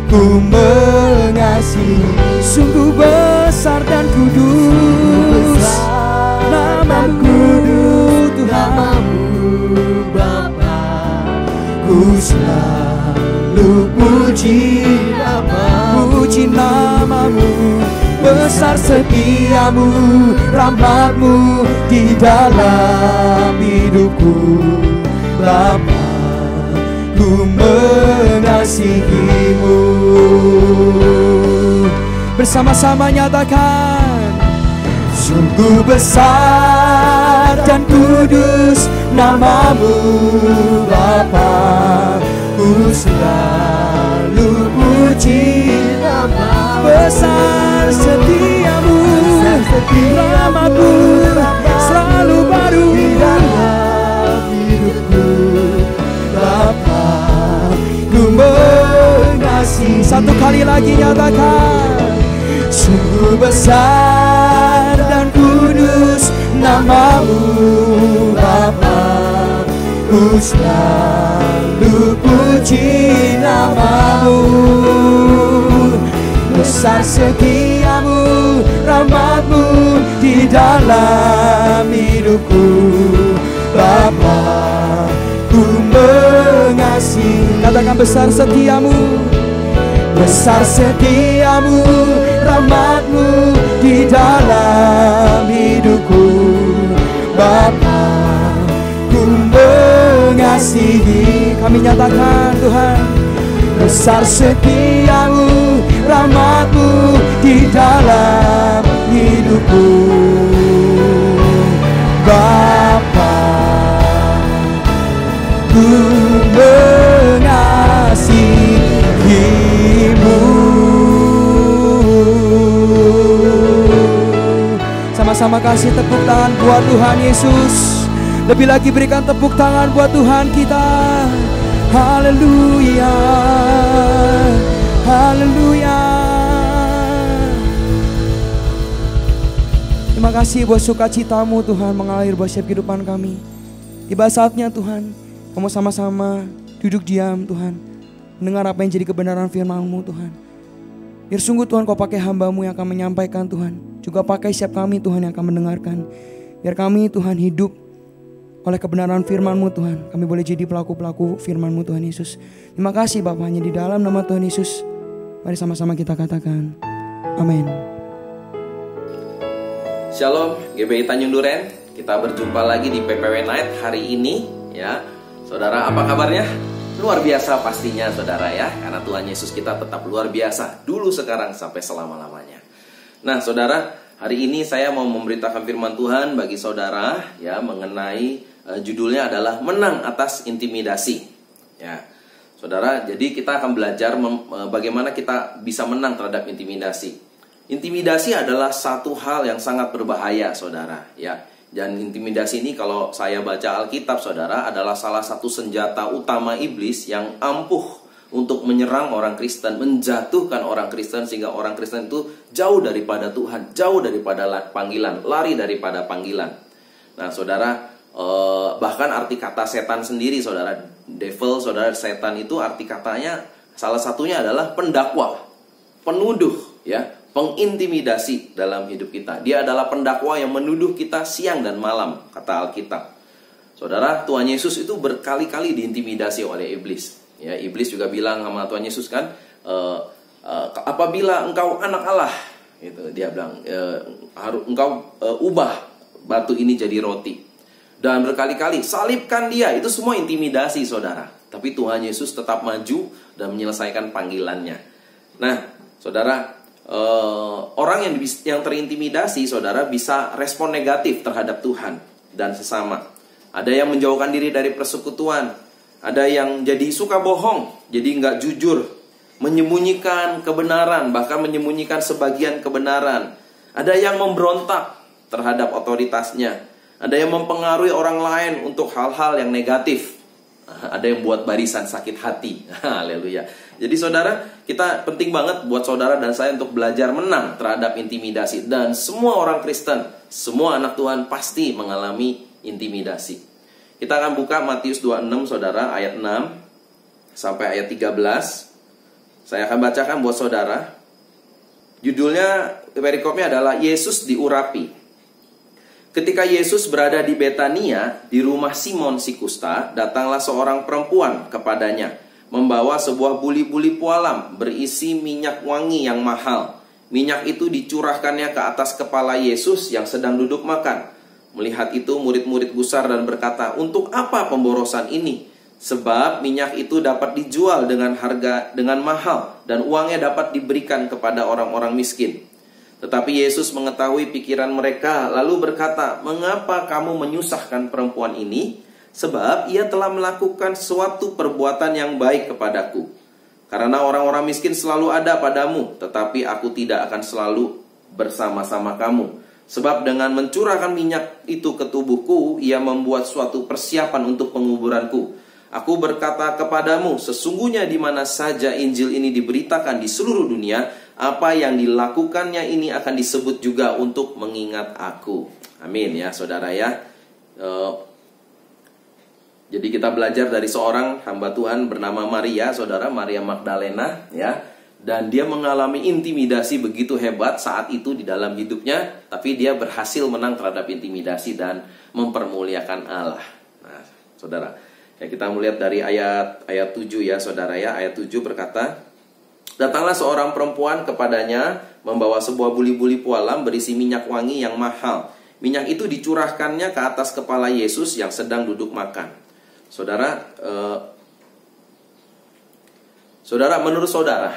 ku mengasihi. Sungguh besar dan kudus nama-Mu, Tuhan. Bapa, ku selalu puji nama-Mu. Puji nama-Mu. Besar setiamu, rahmat-Mu di dalam hidupku, Bapa, ku mengasihi-Mu. Bersama-sama nyatakan, Sungguh besar dan kudus nama-Mu, Bapa, ku selalu puji nama-Mu. besar setiamu, rahmat-Mu selalu baru di dalam hidupku, Bapa, ku mengasihi. Satu kali lagi nyatakan, Sungguh besar dan kudus nama-Mu, Bapa, ku selalu puji nama-Mu. Besar setiamu, rahmat-Mu di dalam hidupku, Bapa, ku mengasihi. katakan besar setiamu, Besar setiamu, rahmat-Mu di dalam hidupku, Bapa, ku mengasihi. kami nyatakan Tuhan, Besar setiamu, rahmat-Mu di dalam hidupku, Bapa, ku mengasihi-Mu. sama-sama kasih tepuk tangan buat Tuhan Yesus. Lebih lagi berikan tepuk tangan buat Tuhan kita. Haleluya, haleluya. Terima kasih buat sukacitamu Tuhan mengalir buat setiap kehidupan kami. Tiba saatnya Tuhan, kamu sama-sama duduk diam Tuhan, mendengar apa yang jadi kebenaran firman-Mu Tuhan. Biar sungguh Tuhan Kau pakai hamba-Mu yang akan menyampaikan Tuhan, juga pakai setiap kami Tuhan yang akan mendengarkan. Biar kami Tuhan hidup oleh kebenaran firman-Mu Tuhan. Kami boleh jadi pelaku-pelaku firman-Mu Tuhan Yesus. Terima kasih Bapa, hanya di dalam nama Tuhan Yesus. Mari sama-sama kita katakan amin. Shalom GBI Tanjung Duren. Kita berjumpa lagi di PPW Night hari ini ya. Saudara, apa kabarnya? Luar biasa pastinya saudara ya. Karena Tuhan Yesus kita tetap luar biasa, dulu, sekarang, sampai selama-lamanya. Nah saudara, hari ini saya mau memberitakan firman Tuhan bagi saudara ya, mengenai judulnya adalah menang atas intimidasi. Ya, saudara, jadi kita akan belajar bagaimana kita bisa menang terhadap intimidasi. Intimidasi adalah satu hal yang sangat berbahaya, saudara. Ya, dan intimidasi ini kalau saya baca Alkitab, saudara, adalah salah satu senjata utama iblis yang ampuh untuk menyerang orang Kristen, menjatuhkan orang Kristen sehingga orang Kristen itu jauh daripada Tuhan, jauh daripada panggilan, lari daripada panggilan. Nah, saudara, bahkan arti kata setan sendiri, saudara, devil, saudara, setan itu arti katanya salah satunya adalah pendakwa, penuduh, ya, pengintimidasi dalam hidup kita. Dia adalah pendakwa yang menuduh kita siang dan malam, kata Alkitab. Saudara, Tuhan Yesus itu berkali-kali diintimidasi oleh iblis. Ya, iblis juga bilang sama Tuhan Yesus kan, apabila engkau anak Allah, gitu, dia bilang, engkau ubah batu ini jadi roti. Dan berkali-kali salibkan dia. Itu semua intimidasi, saudara. Tapi Tuhan Yesus tetap maju dan menyelesaikan panggilannya. Nah, saudara, orang yang terintimidasi, saudara, bisa respon negatif terhadap Tuhan dan sesama. Ada yang menjauhkan diri dari persekutuan. Ada yang jadi suka bohong, jadi nggak jujur, menyembunyikan kebenaran, bahkan menyembunyikan sebagian kebenaran. Ada yang memberontak terhadap otoritasnya. Ada yang mempengaruhi orang lain untuk hal-hal yang negatif. Ada yang buat barisan sakit hati. Haleluya. Jadi saudara, kita penting banget buat saudara dan saya untuk belajar menang terhadap intimidasi. Dan semua orang Kristen, semua anak Tuhan pasti mengalami intimidasi. Kita akan buka Matius 26 saudara, ayat 6 sampai ayat 13. Saya akan bacakan buat saudara. Judulnya, perikopnya adalah Yesus diurapi. Ketika Yesus berada di Betania, di rumah Simon si kusta, datanglah seorang perempuan kepadanya, membawa sebuah buli-buli pualam berisi minyak wangi yang mahal. Minyak itu dicurahkannya ke atas kepala Yesus yang sedang duduk makan. Melihat itu murid-murid gusar dan berkata, "Untuk apa pemborosan ini? Sebab minyak itu dapat dijual dengan mahal dan uangnya dapat diberikan kepada orang-orang miskin." Tetapi Yesus mengetahui pikiran mereka, lalu berkata, "Mengapa kamu menyusahkan perempuan ini? Sebab ia telah melakukan suatu perbuatan yang baik kepadaku. Karena orang-orang miskin selalu ada padamu, tetapi aku tidak akan selalu bersama-sama kamu. Sebab dengan mencurahkan minyak itu ke tubuhku, ia membuat suatu persiapan untuk penguburanku. Aku berkata kepadamu, sesungguhnya di mana saja Injil ini diberitakan di seluruh dunia, apa yang dilakukannya ini akan disebut juga untuk mengingat aku." Amin ya saudara ya. Jadi kita belajar dari seorang hamba Tuhan bernama Maria, saudara, Maria Magdalena ya. Dan dia mengalami intimidasi begitu hebat saat itu di dalam hidupnya, tapi dia berhasil menang terhadap intimidasi dan mempermuliakan Allah. Nah, saudara, ya kita melihat dari ayat 7 ya saudara ya. Ayat 7 berkata, "Datanglah seorang perempuan kepadanya membawa sebuah buli-buli pualam berisi minyak wangi yang mahal. Minyak itu dicurahkannya ke atas kepala Yesus yang sedang duduk makan." Saudara, menurut saudara,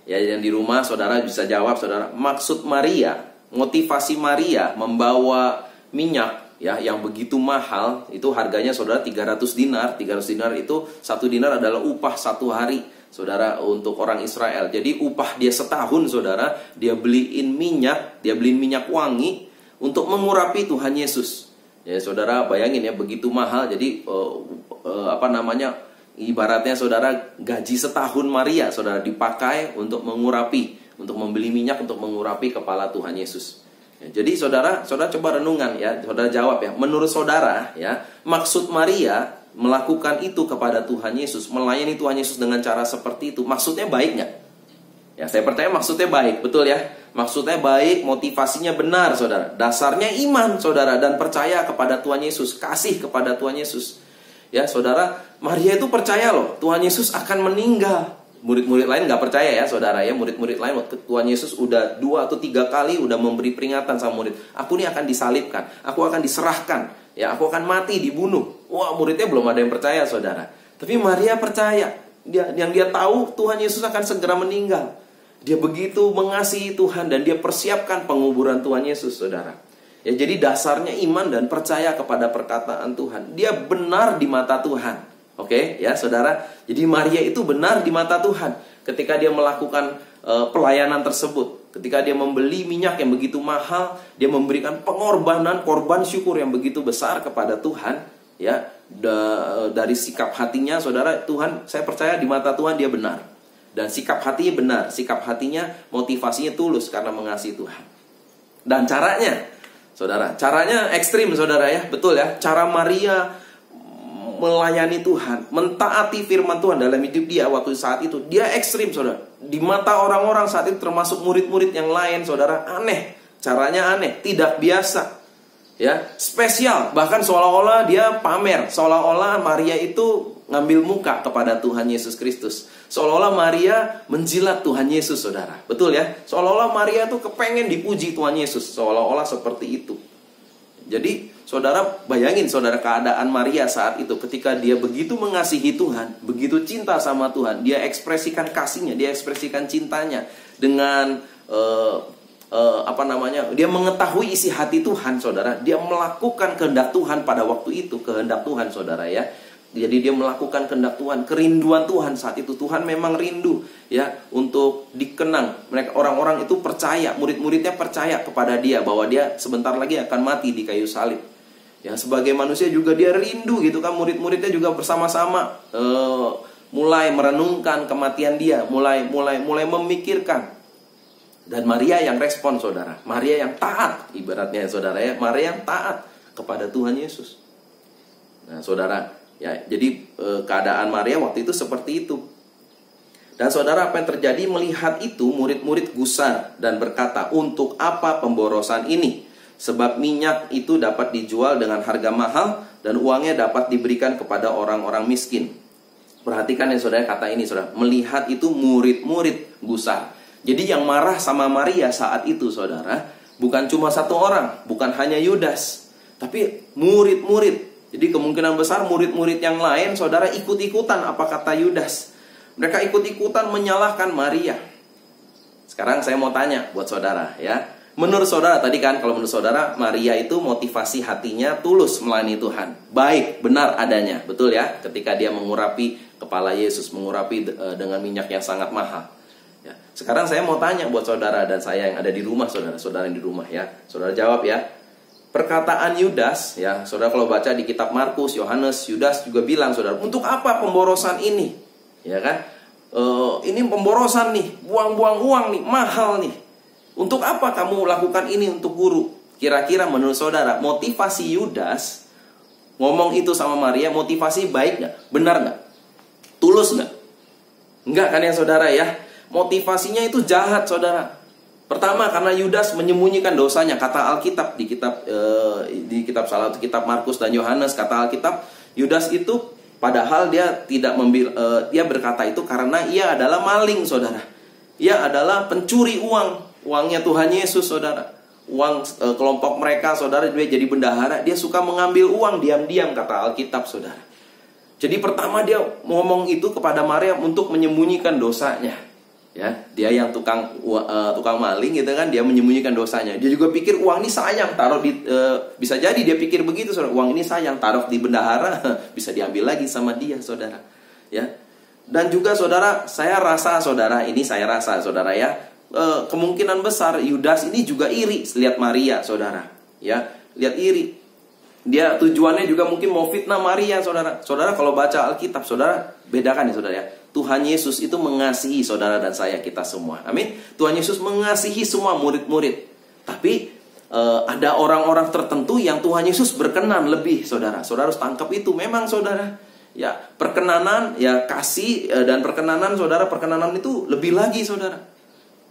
ya yang di rumah saudara bisa jawab, saudara, maksud Maria, motivasi Maria membawa minyak ya yang begitu mahal, itu harganya saudara 300 dinar. 300 dinar itu, 1 dinar adalah upah 1 hari, saudara, untuk orang Israel. Jadi upah dia setahun, saudara, dia beliin minyak wangi untuk mengurapi Tuhan Yesus. Ya saudara, bayangin ya, begitu mahal. Jadi Ibaratnya saudara, gaji setahun Maria saudara dipakai untuk mengurapi, untuk membeli minyak untuk mengurapi kepala Tuhan Yesus. Ya, jadi saudara coba renungan ya, saudara jawab ya. Menurut saudara ya, maksud Maria melakukan itu kepada Tuhan Yesus, melayani Tuhan Yesus dengan cara seperti itu, maksudnya baik nggak? Ya, saya percaya maksudnya baik, betul ya. Maksudnya baik, motivasinya benar saudara. Dasarnya iman saudara dan percaya kepada Tuhan Yesus, kasih kepada Tuhan Yesus. Ya saudara, Maria itu percaya loh, Tuhan Yesus akan meninggal. Murid-murid lain gak percaya ya saudara ya. Murid-murid lain waktu Tuhan Yesus udah 2 atau 3 kali udah memberi peringatan sama murid. Aku nih akan disalibkan, aku akan diserahkan, ya aku akan mati, dibunuh. Wah, muridnya belum ada yang percaya saudara. Tapi Maria percaya. Yang dia tahu Tuhan Yesus akan segera meninggal. Dia begitu mengasihi Tuhan dan dia persiapkan penguburan Tuhan Yesus saudara. Ya, jadi dasarnya iman dan percaya kepada perkataan Tuhan. Dia benar di mata Tuhan. Oke, ya saudara. Jadi Maria itu benar di mata Tuhan ketika dia melakukan pelayanan tersebut. Ketika dia membeli minyak yang begitu mahal, dia memberikan pengorbanan, korban syukur yang begitu besar kepada Tuhan. Ya, dari sikap hatinya saudara, Tuhan, saya percaya di mata Tuhan dia benar. Dan sikap hatinya benar, sikap hatinya, motivasinya tulus karena mengasihi Tuhan. Dan caranya saudara, caranya ekstrim saudara ya, betul ya. Cara Maria melayani Tuhan, mentaati firman Tuhan dalam hidup dia waktu saat itu, dia ekstrim saudara. Di mata orang-orang saat itu termasuk murid-murid yang lain saudara, aneh. Caranya aneh, tidak biasa. Ya, spesial. Bahkan seolah-olah dia pamer, seolah-olah Maria itu ngambil muka kepada Tuhan Yesus Kristus. Seolah-olah Maria menjilat Tuhan Yesus saudara. Betul ya? Seolah-olah Maria tuh kepengen dipuji Tuhan Yesus. Seolah-olah seperti itu. Jadi saudara bayangin saudara keadaan Maria saat itu. Ketika dia begitu mengasihi Tuhan, begitu cinta sama Tuhan, dia ekspresikan kasihnya, dia ekspresikan cintanya dengan dia mengetahui isi hati Tuhan saudara. Dia melakukan kehendak Tuhan pada waktu itu, kehendak Tuhan saudara ya. Jadi dia melakukan kehendak Tuhan, kerinduan Tuhan saat itu. Tuhan memang rindu ya untuk dikenang. Mereka orang-orang itu percaya, murid-muridnya percaya kepada dia bahwa dia sebentar lagi akan mati di kayu salib. Ya, sebagai manusia juga dia rindu gitu kan, murid-muridnya juga bersama-sama mulai merenungkan kematian dia, mulai memikirkan. Dan Maria yang respon saudara, Maria yang taat ibaratnya saudara ya, Maria yang taat kepada Tuhan Yesus. Nah saudara, ya, jadi keadaan Maria waktu itu seperti itu. Dan saudara, apa yang terjadi melihat itu, murid-murid gusar dan berkata, untuk apa pemborosan ini? Sebab minyak itu dapat dijual dengan harga mahal dan uangnya dapat diberikan kepada orang-orang miskin. Perhatikan ya saudara, kata ini saudara, melihat itu murid-murid gusar. Jadi yang marah sama Maria saat itu saudara, bukan cuma satu orang, bukan hanya Yudas, tapi murid-murid. Jadi kemungkinan besar murid-murid yang lain saudara ikut-ikutan apa kata Yudas. Mereka ikut-ikutan menyalahkan Maria. Sekarang saya mau tanya buat saudara ya. Menurut saudara tadi kan, kalau menurut saudara Maria itu motivasi hatinya tulus melayani Tuhan, baik, benar adanya, betul ya. Ketika dia mengurapi kepala Yesus, mengurapi dengan minyak yang sangat mahal ya. Sekarang saya mau tanya buat saudara dan saya yang ada di rumah, saudara yang di rumah ya. Saudara jawab ya. Perkataan Yudas ya, saudara kalau baca di kitab Markus, Yohanes, Yudas juga bilang saudara, untuk apa pemborosan ini? Ya kan? Ini pemborosan nih, buang-buang uang nih, mahal nih. Untuk apa kamu lakukan ini untuk guru? Kira-kira menurut saudara, motivasi Yudas ngomong itu sama Maria, motivasi baik nggak? Benar nggak? Tulus nggak? Enggak kan ya saudara ya? Motivasinya itu jahat saudara. Pertama karena Yudas menyembunyikan dosanya. Kata Alkitab di kitab salah satu kitab Markus dan Yohanes, kata Alkitab Yudas itu padahal dia tidak dia berkata itu karena ia adalah maling saudara. Ia adalah pencuri uangnya Tuhan Yesus saudara. Uang kelompok mereka saudara, dia jadi bendahara, dia suka mengambil uang diam-diam kata Alkitab saudara. Jadi pertama dia ngomong itu kepada Maria untuk menyembunyikan dosanya. Ya, dia yang tukang maling gitu kan, dia menyembunyikan dosanya. Dia juga pikir uang ini sayang, taruh di bisa jadi dia pikir begitu saudara, uang ini sayang, taruh di bendahara bisa diambil lagi sama dia saudara. Ya. Dan juga saudara, saya rasa saudara ya, kemungkinan besar Yudas ini juga iri lihat Maria saudara. Ya, lihat iri. Dia tujuannya juga mungkin mau fitnah Maria, saudara. Saudara kalau baca Alkitab, saudara bedakan ya saudara ya. Tuhan Yesus itu mengasihi saudara dan saya, kita semua. Amin. Tuhan Yesus mengasihi semua murid-murid. Tapi ada orang-orang tertentu yang Tuhan Yesus berkenan lebih, saudara. Saudara harus tangkap itu. Memang saudara, ya perkenanan, ya kasih dan perkenanan, saudara, perkenanan itu lebih lagi, saudara.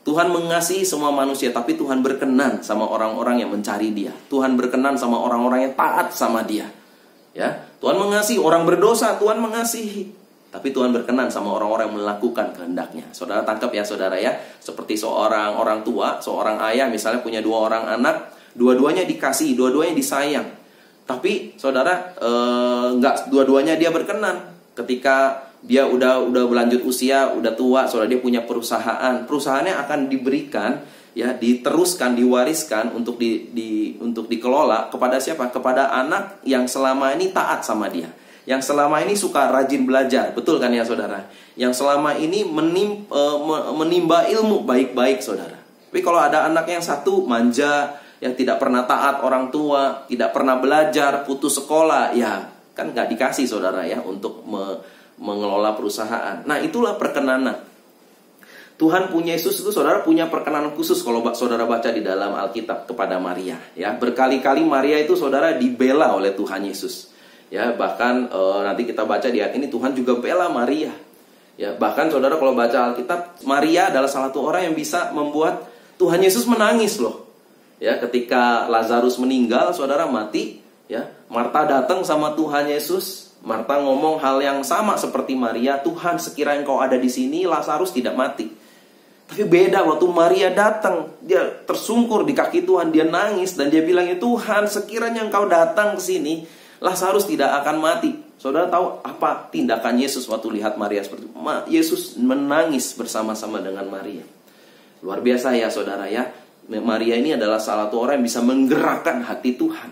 Tuhan mengasihi semua manusia, tapi Tuhan berkenan sama orang-orang yang mencari Dia. Tuhan berkenan sama orang-orang yang taat sama Dia. Ya, Tuhan mengasihi orang berdosa, Tuhan mengasihi. Tapi Tuhan berkenan sama orang-orang yang melakukan kehendak-Nya. Saudara tangkap ya saudara ya. Seperti seorang orang tua, seorang ayah misalnya punya 2 orang anak, dua-duanya dikasihi, dua-duanya disayang. Tapi saudara nggak dua-duanya dia berkenan. Ketika dia udah berlanjut usia, udah tua, saudara, dia punya perusahaannya akan diberikan, ya, diteruskan, diwariskan untuk untuk dikelola kepada siapa? Kepada anak yang selama ini taat sama dia, yang selama ini suka rajin belajar, betul kan ya saudara? Yang selama ini menimba ilmu baik-baik, saudara. Tapi kalau ada anak yang satu manja, yang tidak pernah taat orang tua, tidak pernah belajar, putus sekolah, ya kan nggak dikasih saudara ya untuk mengelola perusahaan. Nah, itulah perkenanan. Tuhan punya Yesus itu, saudara, punya perkenanan khusus kalau saudara baca di dalam Alkitab kepada Maria. Ya, berkali-kali Maria itu, saudara, dibela oleh Tuhan Yesus. Ya, bahkan nanti kita baca di ayat ini Tuhan juga bela Maria. Ya, bahkan saudara kalau baca Alkitab, Maria adalah salah satu orang yang bisa membuat Tuhan Yesus menangis loh. Ya, ketika Lazarus meninggal, saudara, mati, ya, Marta datang sama Tuhan Yesus. Marta ngomong hal yang sama seperti Maria, Tuhan, sekiranya Engkau ada di sini, Lazarus tidak mati. Tapi beda waktu Maria datang, dia tersungkur di kaki Tuhan, dia nangis dan dia bilang, Tuhan, sekiranya Engkau datang ke sini, Lazarus tidak akan mati. Saudara tahu apa tindakan Yesus waktu lihat Maria seperti itu? Yesus menangis bersama-sama dengan Maria. Luar biasa ya saudara ya. Maria ini adalah salah satu orang yang bisa menggerakkan hati Tuhan.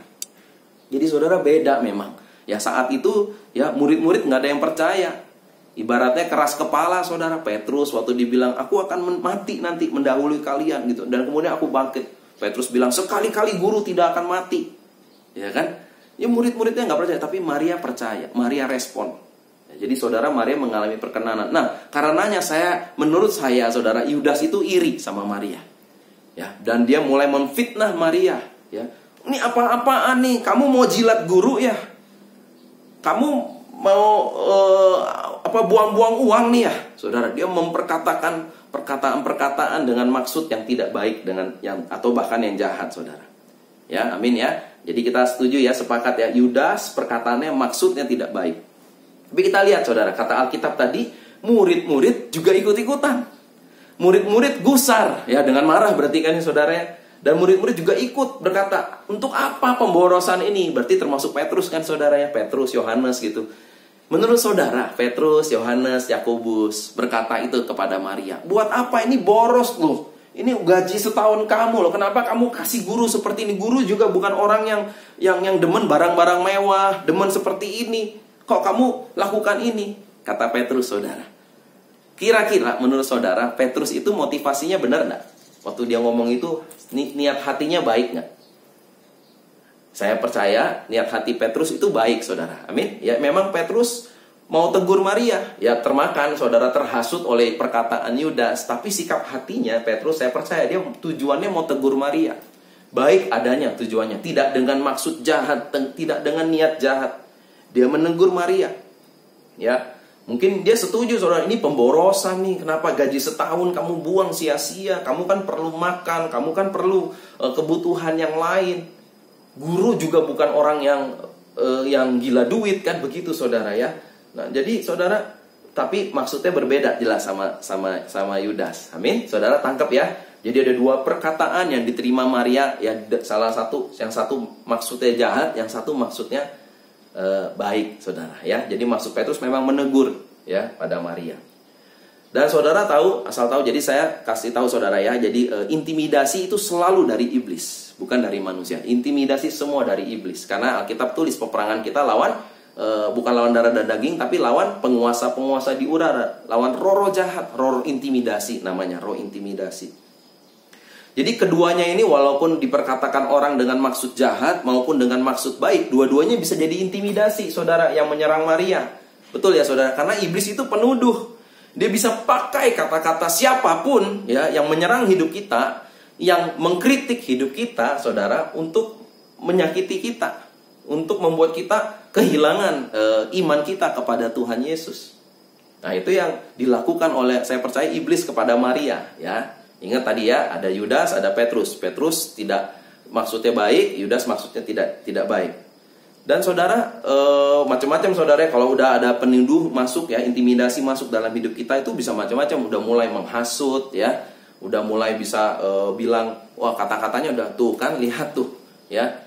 Jadi saudara beda memang. Ya saat itu ya murid-murid nggak ada yang percaya. Ibaratnya keras kepala saudara. Petrus waktu dibilang aku akan mati nanti mendahului kalian gitu. Dan kemudian aku bangkit. Petrus bilang sekali-kali guru tidak akan mati. Ya kan? Ya murid-muridnya nggak percaya. Tapi Maria percaya. Maria respon. Ya, jadi saudara Maria mengalami perkenanan. Nah karenanya menurut saya saudara Yudas itu iri sama Maria. Ya, dan dia mulai memfitnah Maria. Ya, ini apa-apaan nih? Kamu mau jilat guru ya? Kamu mau buang-buang uang nih ya, saudara? Dia memperkatakan perkataan-perkataan dengan maksud yang tidak baik atau bahkan yang jahat, saudara. Ya, amin ya. Jadi kita setuju ya, sepakat ya. Yudas perkataannya maksudnya tidak baik. Tapi kita lihat, saudara, kata Alkitab tadi, murid-murid juga ikut-ikutan. Murid-murid gusar ya, dengan marah berarti kan ya, saudara ya. Dan murid-murid juga ikut berkata, untuk apa pemborosan ini? Berarti termasuk Petrus kan saudara ya, Petrus, Yohanes gitu. Menurut saudara, Petrus, Yohanes, Yakobus berkata itu kepada Maria, buat apa ini boros loh? Ini gaji setahun kamu loh. Kenapa kamu kasih guru seperti ini? Guru juga bukan orang yang demen barang-barang mewah, demen seperti ini. Kok kamu lakukan ini? Kata Petrus, saudara. Kira-kira menurut saudara, Petrus itu motivasinya benar enggak? Waktu dia ngomong itu, niat hatinya baik nggak? Saya percaya niat hati Petrus itu baik, saudara. Amin. Ya, memang Petrus mau tegur Maria. Ya, termakan, saudara, terhasut oleh perkataan Yudas. Tapi sikap hatinya Petrus, saya percaya dia tujuannya mau tegur Maria. Baik adanya tujuannya. Tidak dengan maksud jahat, tidak dengan niat jahat. Dia menegur Maria. Ya, mungkin dia setuju, saudara, ini pemborosan nih. Kenapa gaji setahun kamu buang sia-sia? Kamu kan perlu makan, kamu kan perlu kebutuhan yang lain. Guru juga bukan orang yang gila duit kan, begitu saudara ya. Nah, jadi saudara, tapi maksudnya berbeda jelas sama Yudas. Amin. Saudara tangkap ya. Jadi ada 2 perkataan yang diterima Maria ya, yang satu maksudnya jahat, yang satu maksudnya baik, saudara ya. Jadi maksud Petrus memang menegur ya pada Maria. Dan saudara asal tahu, jadi saya kasih tahu saudara ya. Jadi intimidasi itu selalu dari iblis, bukan dari manusia. Intimidasi semua dari iblis. Karena Alkitab tulis peperangan kita bukan lawan darah dan daging, tapi lawan penguasa-penguasa di udara, lawan roh-roh jahat, roh intimidasi namanya, roh intimidasi. Jadi keduanya ini walaupun diperkatakan orang dengan maksud jahat maupun dengan maksud baik, dua-duanya bisa jadi intimidasi, saudara, yang menyerang Maria. Betul ya, saudara? Karena iblis itu penuduh. Dia bisa pakai kata-kata siapapun ya yang menyerang hidup kita, yang mengkritik hidup kita, saudara, untuk menyakiti kita, untuk membuat kita kehilangan iman kita kepada Tuhan Yesus. Nah, itu yang dilakukan oleh, saya percaya, iblis kepada Maria, ya. Ingat tadi ya, ada Yudas, ada Petrus. Petrus tidak maksudnya baik, Yudas maksudnya tidak baik. Dan saudara, macam-macam saudara, kalau udah ada penuduh masuk ya, intimidasi masuk dalam hidup kita, itu bisa macam-macam. Udah mulai menghasut ya, udah mulai bisa bilang, wah kata-katanya udah tuh kan, lihat tuh ya,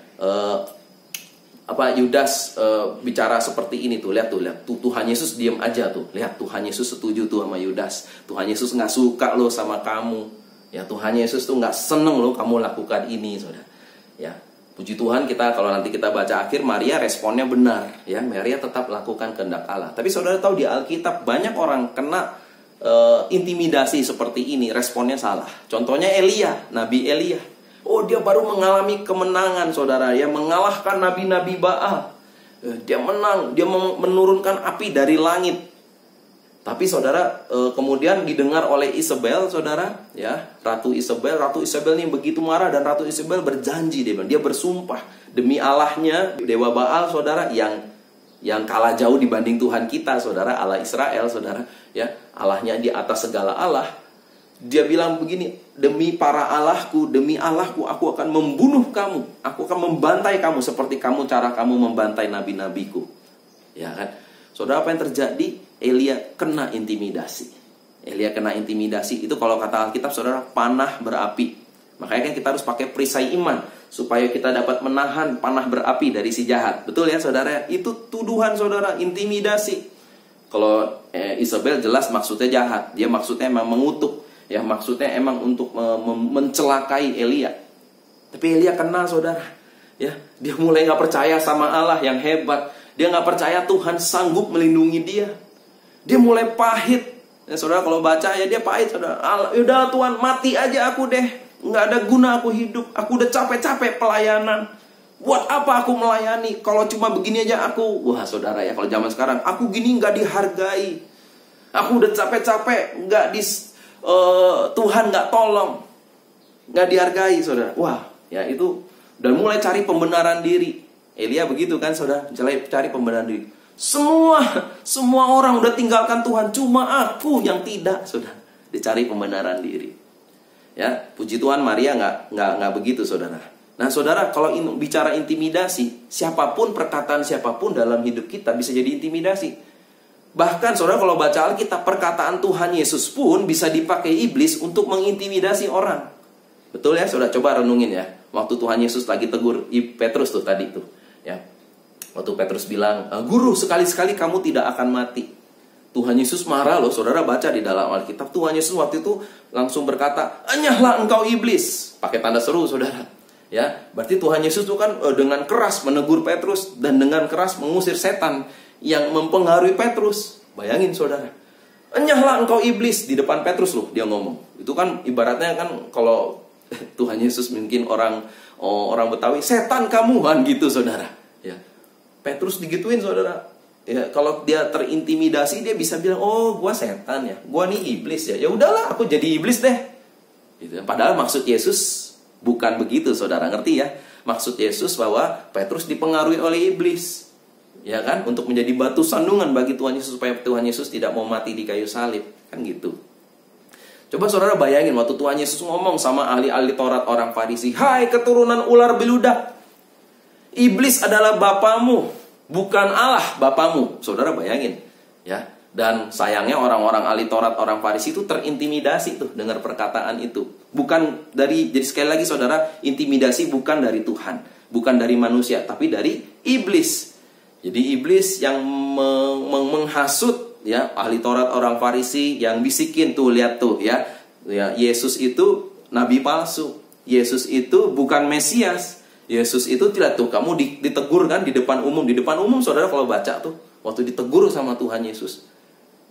Yudas bicara seperti ini tuh, lihat tuh Tuhan Yesus diam aja tuh, lihat Tuhan Yesus setuju tuh sama Yudas, Tuhan Yesus nggak suka loh sama kamu. Ya, Tuhan Yesus tuh nggak seneng loh kamu lakukan ini, saudara. Ya, puji Tuhan, kita kalau nanti kita baca akhir, Maria responnya benar. Ya, Maria tetap lakukan kehendak Allah. Tapi saudara tahu di Alkitab banyak orang kena intimidasi seperti ini, responnya salah. Contohnya Elia, Nabi Elia. Oh, dia baru mengalami kemenangan, saudara. Ya, mengalahkan nabi-nabi Baal. Dia menang, dia menurunkan api dari langit. Tapi saudara, kemudian didengar oleh Isabel, saudara, ya, Ratu Isabel ini begitu marah, dan Ratu Isabel berjanji, dia bersumpah demi Allahnya, dewa Baal, saudara, yang kalah jauh dibanding Tuhan kita, saudara, Allah Israel, saudara, ya, Allahnya di atas segala Allah. Dia bilang begini, demi para Allahku, demi Allahku, aku akan membunuh kamu, aku akan membantai kamu seperti cara kamu membantai nabi-nabiku. Ya kan? Saudara, apa yang terjadi? Elia kena intimidasi. Elia kena intimidasi. Itu kalau kata Alkitab, saudara, panah berapi. Makanya kan kita harus pakai perisai iman supaya kita dapat menahan panah berapi dari si jahat. Betul ya, saudara? Itu tuduhan, saudara, intimidasi. Kalau Isabel jelas maksudnya jahat. Dia maksudnya emang mengutuk. Ya, maksudnya emang untuk mencelakai Elia. Tapi Elia kena, saudara. Ya, dia mulai gak percaya sama Allah yang hebat. Dia gak percaya Tuhan sanggup melindungi dia. Dia mulai pahit. Ya, saudara, kalau baca ya dia pahit, saudara. Udah Tuhan, mati aja aku deh. Nggak ada guna aku hidup. Aku udah capek-capek pelayanan. Buat apa aku melayani kalau cuma begini aja aku? Wah, saudara ya, kalau zaman sekarang aku gini nggak dihargai. Aku udah capek-capek, Tuhan nggak tolong, nggak dihargai, saudara. Wah, ya itu. Dan mulai cari pembenaran diri. Elia begitu kan, saudara, cari pembenaran diri. Semua orang udah tinggalkan Tuhan, cuma aku yang tidak, saudara. Dicari pembenaran diri. Ya, puji Tuhan, Maria nggak begitu, saudara. Nah, saudara, kalau bicara intimidasi, perkataan siapapun dalam hidup kita bisa jadi intimidasi. Bahkan, saudara, kalau baca Alkitab, perkataan Tuhan Yesus pun bisa dipakai iblis untuk mengintimidasi orang. Betul ya, saudara? Coba renungin ya. Waktu Tuhan Yesus lagi tegur Petrus tuh tadi tuh, ya. Waktu Petrus bilang, "Guru, sekali-sekali kamu tidak akan mati." Tuhan Yesus marah loh, saudara, baca di dalam Alkitab. Tuhan Yesus waktu itu langsung berkata, "Enyahlah engkau iblis." Pakai tanda seru, saudara. Ya, berarti Tuhan Yesus itu kan dengan keras menegur Petrus dan dengan keras mengusir setan yang mempengaruhi Petrus. Bayangin, saudara. "Enyahlah engkau iblis," di depan Petrus loh dia ngomong. Itu kan ibaratnya kan kalau Tuhan Yesus mungkin orang Betawi, "Setan kamu," kan gitu, saudara. Ya. Petrus digituin, saudara. Ya, kalau dia terintimidasi, dia bisa bilang, "Oh, gua setan ya, gua nih iblis ya. Ya udahlah, aku jadi iblis deh." Gitu. Padahal maksud Yesus bukan begitu, saudara, ngerti ya? Maksud Yesus bahwa Petrus dipengaruhi oleh iblis, ya kan, untuk menjadi batu sandungan bagi Tuhan Yesus supaya Tuhan Yesus tidak mau mati di kayu salib, kan gitu. Coba saudara bayangin waktu Tuhan Yesus ngomong sama ahli-ahli Taurat orang Farisi, "Hai keturunan ular beludak, iblis adalah bapamu, bukan Allah bapamu." Saudara bayangin, ya. Dan sayangnya orang-orang ahli Taurat, orang Farisi itu terintimidasi tuh dengar perkataan itu. Jadi sekali lagi, saudara, intimidasi bukan dari Tuhan, bukan dari manusia, tapi dari iblis. Jadi iblis yang menghasut, ya, ahli Taurat, orang Farisi, yang bisikin tuh, lihat tuh, ya, Yesus itu nabi palsu, Yesus itu bukan Mesias. Yesus itu tidak tuh, kamu ditegur kan di depan umum, saudara, kalau baca tuh waktu ditegur sama Tuhan Yesus.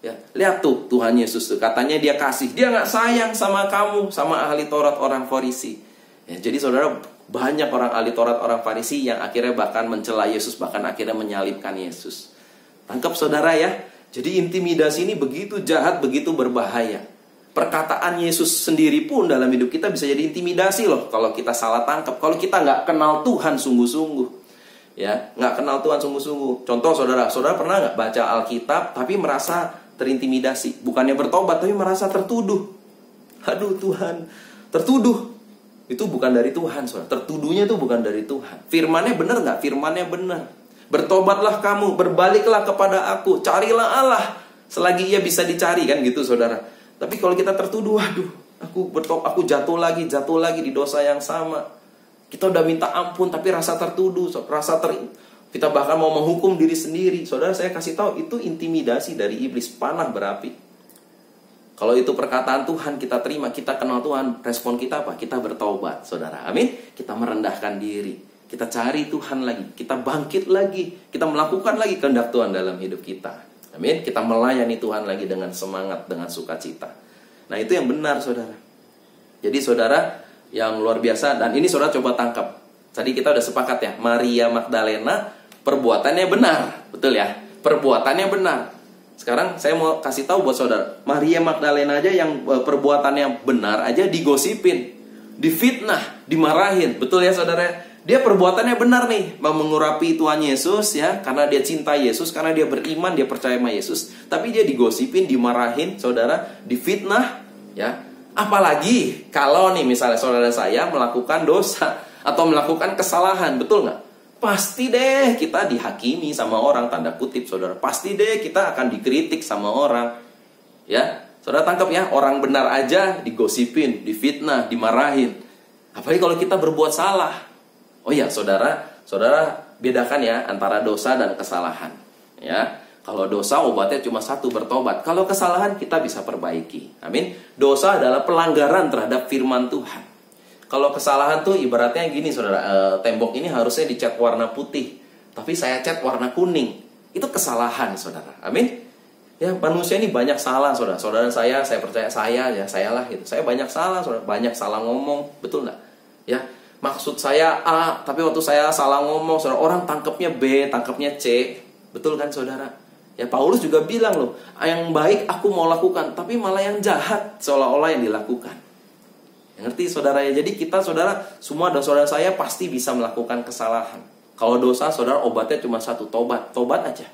Ya, lihat tuh Tuhan Yesus tuh, katanya dia kasih, dia nggak sayang sama kamu, sama ahli Taurat orang Farisi. Ya, jadi saudara, banyak orang ahli Taurat orang Farisi yang akhirnya bahkan mencela Yesus, bahkan akhirnya menyalibkan Yesus. Tangkap saudara ya. Jadi intimidasi ini begitu jahat, begitu berbahaya. Perkataan Yesus sendiri pun dalam hidup kita bisa jadi intimidasi loh, kalau kita salah tangkap, kalau kita nggak kenal Tuhan sungguh-sungguh. Ya, nggak kenal Tuhan sungguh-sungguh. Contoh saudara pernah nggak baca Alkitab tapi merasa terintimidasi, bukannya bertobat tapi merasa tertuduh. Aduh Tuhan, tertuduh. Itu bukan dari Tuhan, saudara. Tertuduhnya itu bukan dari Tuhan. Firmannya benar nggak? Firmannya benar. Bertobatlah kamu, berbaliklah kepada aku, carilah Allah selagi ia bisa dicari, kan gitu saudara. Tapi kalau kita tertuduh, waduh, aku jatuh lagi di dosa yang sama. Kita udah minta ampun tapi rasa tertuduh, kita bahkan mau menghukum diri sendiri. Saudara, saya kasih tahu, itu intimidasi dari iblis, panah berapi. Kalau itu perkataan Tuhan kita terima, kita kenal Tuhan, respon kita apa? Kita bertobat, saudara. Amin. Kita merendahkan diri, kita cari Tuhan lagi, kita bangkit lagi, kita melakukan lagi kehendak Tuhan dalam hidup kita. Amin. Kita melayani Tuhan lagi dengan semangat, dengan sukacita. Nah, itu yang benar, saudara. Jadi saudara yang luar biasa, dan ini saudara coba tangkap. Tadi kita udah sepakat ya, Maria Magdalena perbuatannya benar, betul ya? Perbuatannya benar. Sekarang saya mau kasih tahu buat saudara, Maria Magdalena aja yang perbuatannya benar aja digosipin, difitnah, dimarahin, betul ya saudara? Dia perbuatannya benar nih, mau mengurapi Tuhan Yesus ya, karena dia cinta Yesus, karena dia beriman, dia percaya sama Yesus. Tapi dia digosipin, dimarahin, saudara, difitnah, ya. Apalagi kalau nih misalnya saudara saya melakukan dosa atau melakukan kesalahan, betul nggak? Pasti deh kita dihakimi sama orang, tanda kutip saudara. Pasti deh kita akan dikritik sama orang. Ya, saudara tangkap ya, orang benar aja digosipin, difitnah, dimarahin. Apalagi kalau kita berbuat salah. Oh iya, saudara bedakan ya antara dosa dan kesalahan. Ya, kalau dosa obatnya cuma satu, bertobat. Kalau kesalahan kita bisa perbaiki. Amin. Dosa adalah pelanggaran terhadap firman Tuhan. Kalau kesalahan tuh ibaratnya gini saudara, tembok ini harusnya dicat warna putih, tapi saya cat warna kuning. Itu kesalahan saudara. Amin. Ya, manusia ini banyak salah saudara. Saudara saya percaya saya lah gitu. Saya banyak salah saudara, banyak salah ngomong, betul nggak? Ya, maksud saya A, tapi waktu saya salah ngomong saudara, orang tangkapnya B, tangkapnya C. Betul kan saudara? Ya, Paulus juga bilang loh, yang baik aku mau lakukan, tapi malah yang jahat seolah-olah yang dilakukan. Ngerti saudara ya? Jadi kita saudara, semua dan saudara saya pasti bisa melakukan kesalahan. Kalau dosa saudara obatnya cuma satu, tobat aja.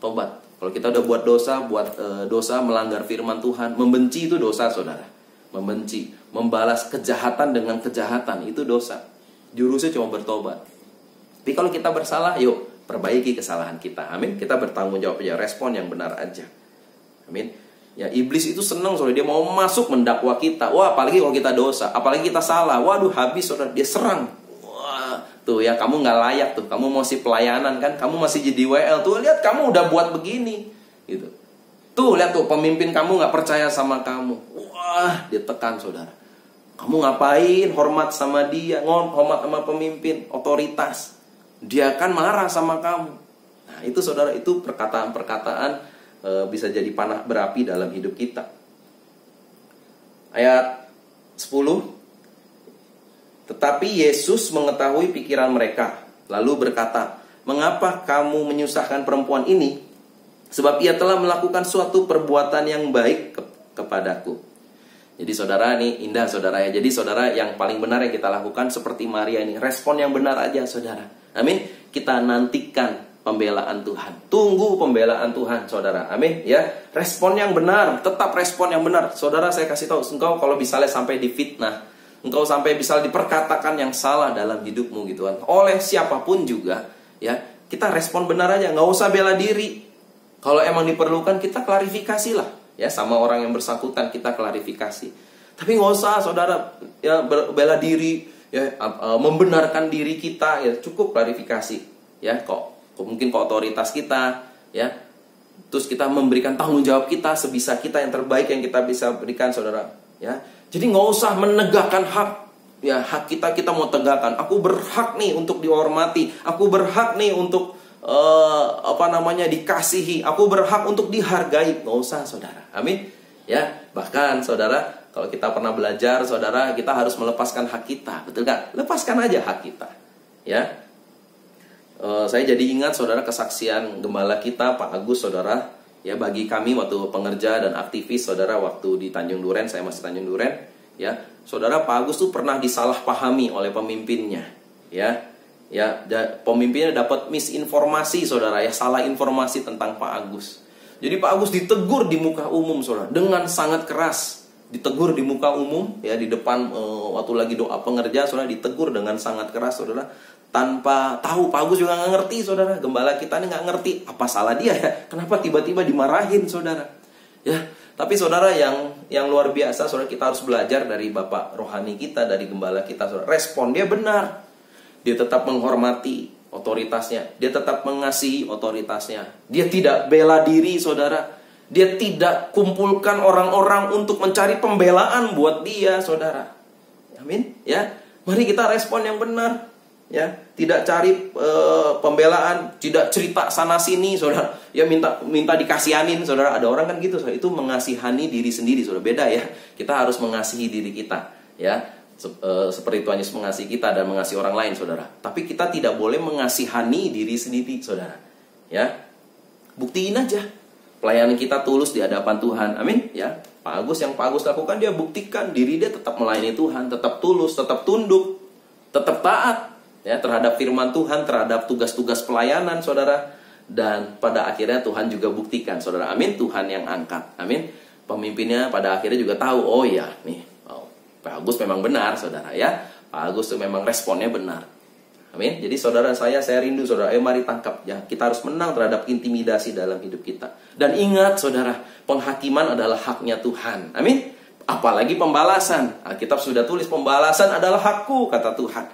Tobat. Kalau kita udah buat dosa, melanggar firman Tuhan, membenci itu dosa saudara. Membenci, membalas kejahatan dengan kejahatan itu dosa. Jurusnya cuma bertobat. Tapi kalau kita bersalah, yuk perbaiki kesalahan kita. Amin. Kita bertanggung jawab aja, respon yang benar aja. Amin. Ya, iblis itu senang saudara, dia mau masuk mendakwa kita. Wah, apalagi kalau kita dosa, apalagi kita salah. Waduh, habis saudara, dia serang. Wah, tuh ya, kamu nggak layak tuh. Kamu masih pelayanan kan, kamu masih jadi WL. Tuh lihat, kamu udah buat begini gitu. Tuh lihat tuh, pemimpin kamu nggak percaya sama kamu. Wah, dia tekan saudara. Kamu ngapain hormat sama dia, hormat sama pemimpin, otoritas. Dia kan marah sama kamu. Nah, itu saudara, itu perkataan-perkataan bisa jadi panah berapi dalam hidup kita. Ayat 10. Tetapi Yesus mengetahui pikiran mereka, lalu berkata, "Mengapa kamu menyusahkan perempuan ini? Sebab ia telah melakukan suatu perbuatan yang baik kepadaku." Jadi saudara, ini indah saudara ya. Jadi saudara, yang paling benar yang kita lakukan seperti Maria ini, respon yang benar aja saudara. Amin. Kita nantikan pembelaan Tuhan. Tunggu pembelaan Tuhan, saudara. Amin. Ya, respon yang benar, tetap respon yang benar. Saudara, saya kasih tahu, engkau kalau misalnya sampai difitnah, engkau sampai bisa diperkatakan yang salah dalam hidupmu gitu kan, oleh siapapun juga, ya, kita respon benar aja, nggak usah bela diri. Kalau emang diperlukan, kita klarifikasi lah, ya, sama orang yang bersangkutan kita klarifikasi. Tapi nggak usah, saudara, ya, bela diri, ya, membenarkan diri kita, ya, cukup klarifikasi, ya, mungkin ke otoritas kita, ya. Terus kita memberikan tanggung jawab kita sebisa kita, yang terbaik yang kita bisa berikan, saudara, ya. Jadi nggak usah menegakkan hak, ya, hak kita mau tegakkan. Aku berhak nih untuk dihormati, aku berhak nih untuk dikasihi, aku berhak untuk dihargai. Nggak usah, saudara. Amin. Ya, bahkan saudara, kalau kita pernah belajar, saudara, kita harus melepaskan hak kita, betul kan? Lepaskan aja hak kita. Ya, saya jadi ingat, saudara, kesaksian gembala kita, Pak Agus, saudara. Ya, bagi kami waktu pengerja dan aktivis, saudara, waktu di Tanjung Duren, saya masih Tanjung Duren. Ya, saudara, Pak Agus tuh pernah disalahpahami oleh pemimpinnya. Ya, pemimpinnya dapat misinformasi, saudara, ya, salah informasi tentang Pak Agus. Jadi Pak Agus ditegur di muka umum, saudara, dengan sangat keras. Ditegur di muka umum, ya, di depan waktu lagi doa pengerja, saudara, ditegur dengan sangat keras, saudara. Tanpa tahu, Pak Agus juga nggak ngerti, saudara. Gembala kita ini nggak ngerti apa salah dia, ya. Kenapa tiba-tiba dimarahin, saudara? Ya, tapi saudara, yang luar biasa, saudara, kita harus belajar dari Bapak rohani kita, dari gembala kita, saudara. Respon dia benar. Dia tetap menghormati otoritasnya. Dia tetap mengasihi otoritasnya. Dia tidak bela diri, saudara. Dia tidak kumpulkan orang-orang untuk mencari pembelaan buat dia, saudara. Amin. Ya, mari kita respon yang benar. Ya, tidak cari pembelaan, tidak cerita sana sini, saudara. Ya, minta dikasihanin, saudara. Ada orang kan gitu, saudara. Itu mengasihani diri sendiri, saudara. Beda, ya. Kita harus mengasihi diri kita, ya. Seperti Tuhan Yesus mengasihi kita dan mengasihi orang lain, saudara. Tapi kita tidak boleh mengasihani diri sendiri, saudara. Ya, buktiin aja pelayanan kita tulus di hadapan Tuhan. Amin. Ya, Pak Agus, yang Pak Agus lakukan, dia buktikan diri dia tetap melayani Tuhan, tetap tulus, tetap tunduk, tetap taat, ya, terhadap firman Tuhan, terhadap tugas-tugas pelayanan, saudara. Dan pada akhirnya Tuhan juga buktikan, saudara. Amin. Tuhan yang angkat. Amin. Pemimpinnya pada akhirnya juga tahu, oh ya, nih, Pak Agus memang benar, saudara, ya. Pak Agus itu memang responnya benar. Amin. Jadi saudara, saya rindu, saudara, mari tangkap, ya. Kita harus menang terhadap intimidasi dalam hidup kita. Dan ingat, saudara, penghakiman adalah haknya Tuhan. Amin. Apalagi pembalasan. Alkitab sudah tulis, pembalasan adalah hakku, kata Tuhan.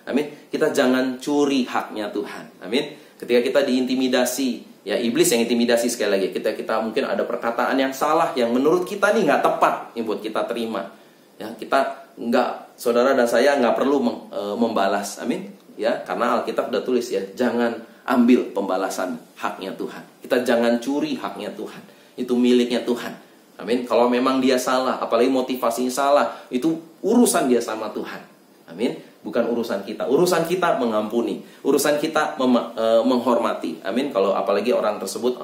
Amin. Kita jangan curi haknya Tuhan. Amin. Ketika kita diintimidasi, ya, iblis yang intimidasi, sekali lagi. Kita mungkin ada perkataan yang salah, yang menurut kita nih nggak tepat, yang buat kita terima. Ya, kita nggak, saudara dan saya nggak perlu membalas. Amin. Ya, karena Alkitab sudah tulis, ya, jangan ambil pembalasan haknya Tuhan. Kita jangan curi haknya Tuhan. Itu miliknya Tuhan. Amin. Kalau memang dia salah, apalagi motivasinya salah, itu urusan dia sama Tuhan. Amin. Bukan urusan kita. Urusan kita mengampuni. Urusan kita menghormati. Amin. Kalau apalagi orang tersebut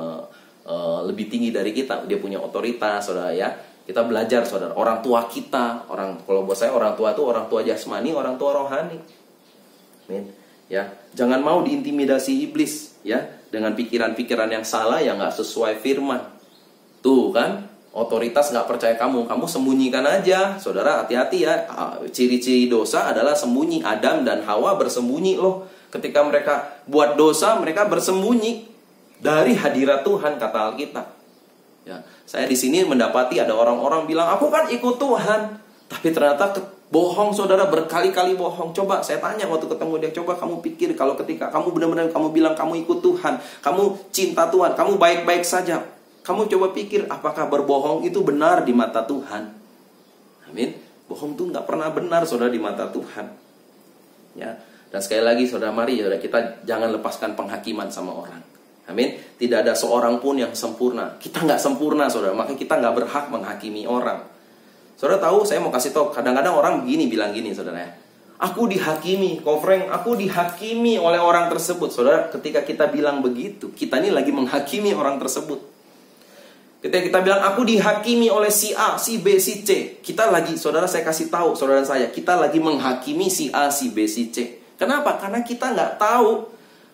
lebih tinggi dari kita, dia punya otoritas, saudara, ya. Kita belajar, saudara, orang tua kita, kalau buat saya orang tua itu orang tua jasmani, orang tua rohani. Amin. Ya, jangan mau diintimidasi iblis, ya, dengan pikiran-pikiran yang salah, yang nggak sesuai firman. Tuh kan, otoritas nggak percaya kamu sembunyikan aja, saudara. Hati-hati, ya. Ciri-ciri dosa adalah sembunyi. Adam dan Hawa bersembunyi loh. Ketika mereka buat dosa, mereka bersembunyi dari hadirat Tuhan, kata Alkitab. Ya, saya di sini mendapati ada orang-orang bilang, aku kan ikut Tuhan, tapi ternyata bohong, saudara, berkali-kali bohong. Coba saya tanya waktu ketemu dia, coba kamu pikir kalau ketika kamu benar-benar kamu bilang kamu ikut Tuhan, kamu cinta Tuhan, kamu baik-baik saja, kamu coba pikir apakah berbohong itu benar di mata Tuhan? Amin. Bohong itu nggak pernah benar, saudara, di mata Tuhan. Ya, dan sekali lagi, saudara, mari, saudara, kita jangan lepaskan penghakiman sama orang. Amin. Tidak ada seorang pun yang sempurna. Kita nggak sempurna, saudara. Maka kita nggak berhak menghakimi orang. Saudara tahu, saya mau kasih tahu. Kadang-kadang orang bilang gini, saudara, ya. Aku dihakimi, Kofreng, aku dihakimi oleh orang tersebut. Saudara, ketika kita bilang begitu, kita ini lagi menghakimi orang tersebut. Ketika kita bilang, aku dihakimi oleh si A, si B, si C. Kita lagi, saudara, saya kasih tahu, saudara saya, kita lagi menghakimi si A, si B, si C. Kenapa? Karena kita nggak tahu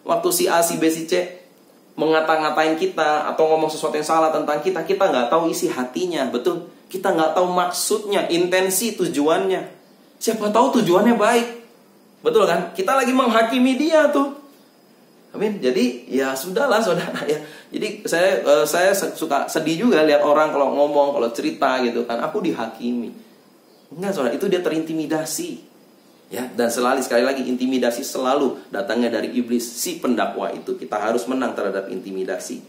waktu si A, si B, si C mengata-ngatain kita atau ngomong sesuatu yang salah tentang kita, kita nggak tahu isi hatinya, betul? Kita nggak tahu maksudnya, intensi, tujuannya. Siapa tahu tujuannya baik, betul kan? Kita lagi menghakimi dia tuh. Amin. Jadi ya sudahlah, saudara, ya. Jadi saya suka sedih juga lihat orang kalau ngomong, kalau cerita gitu kan, aku dihakimi. Enggak, saudara, itu dia terintimidasi. Ya, dan sekali lagi intimidasi selalu datangnya dari iblis, si pendakwa itu. Kita harus menang terhadap intimidasi.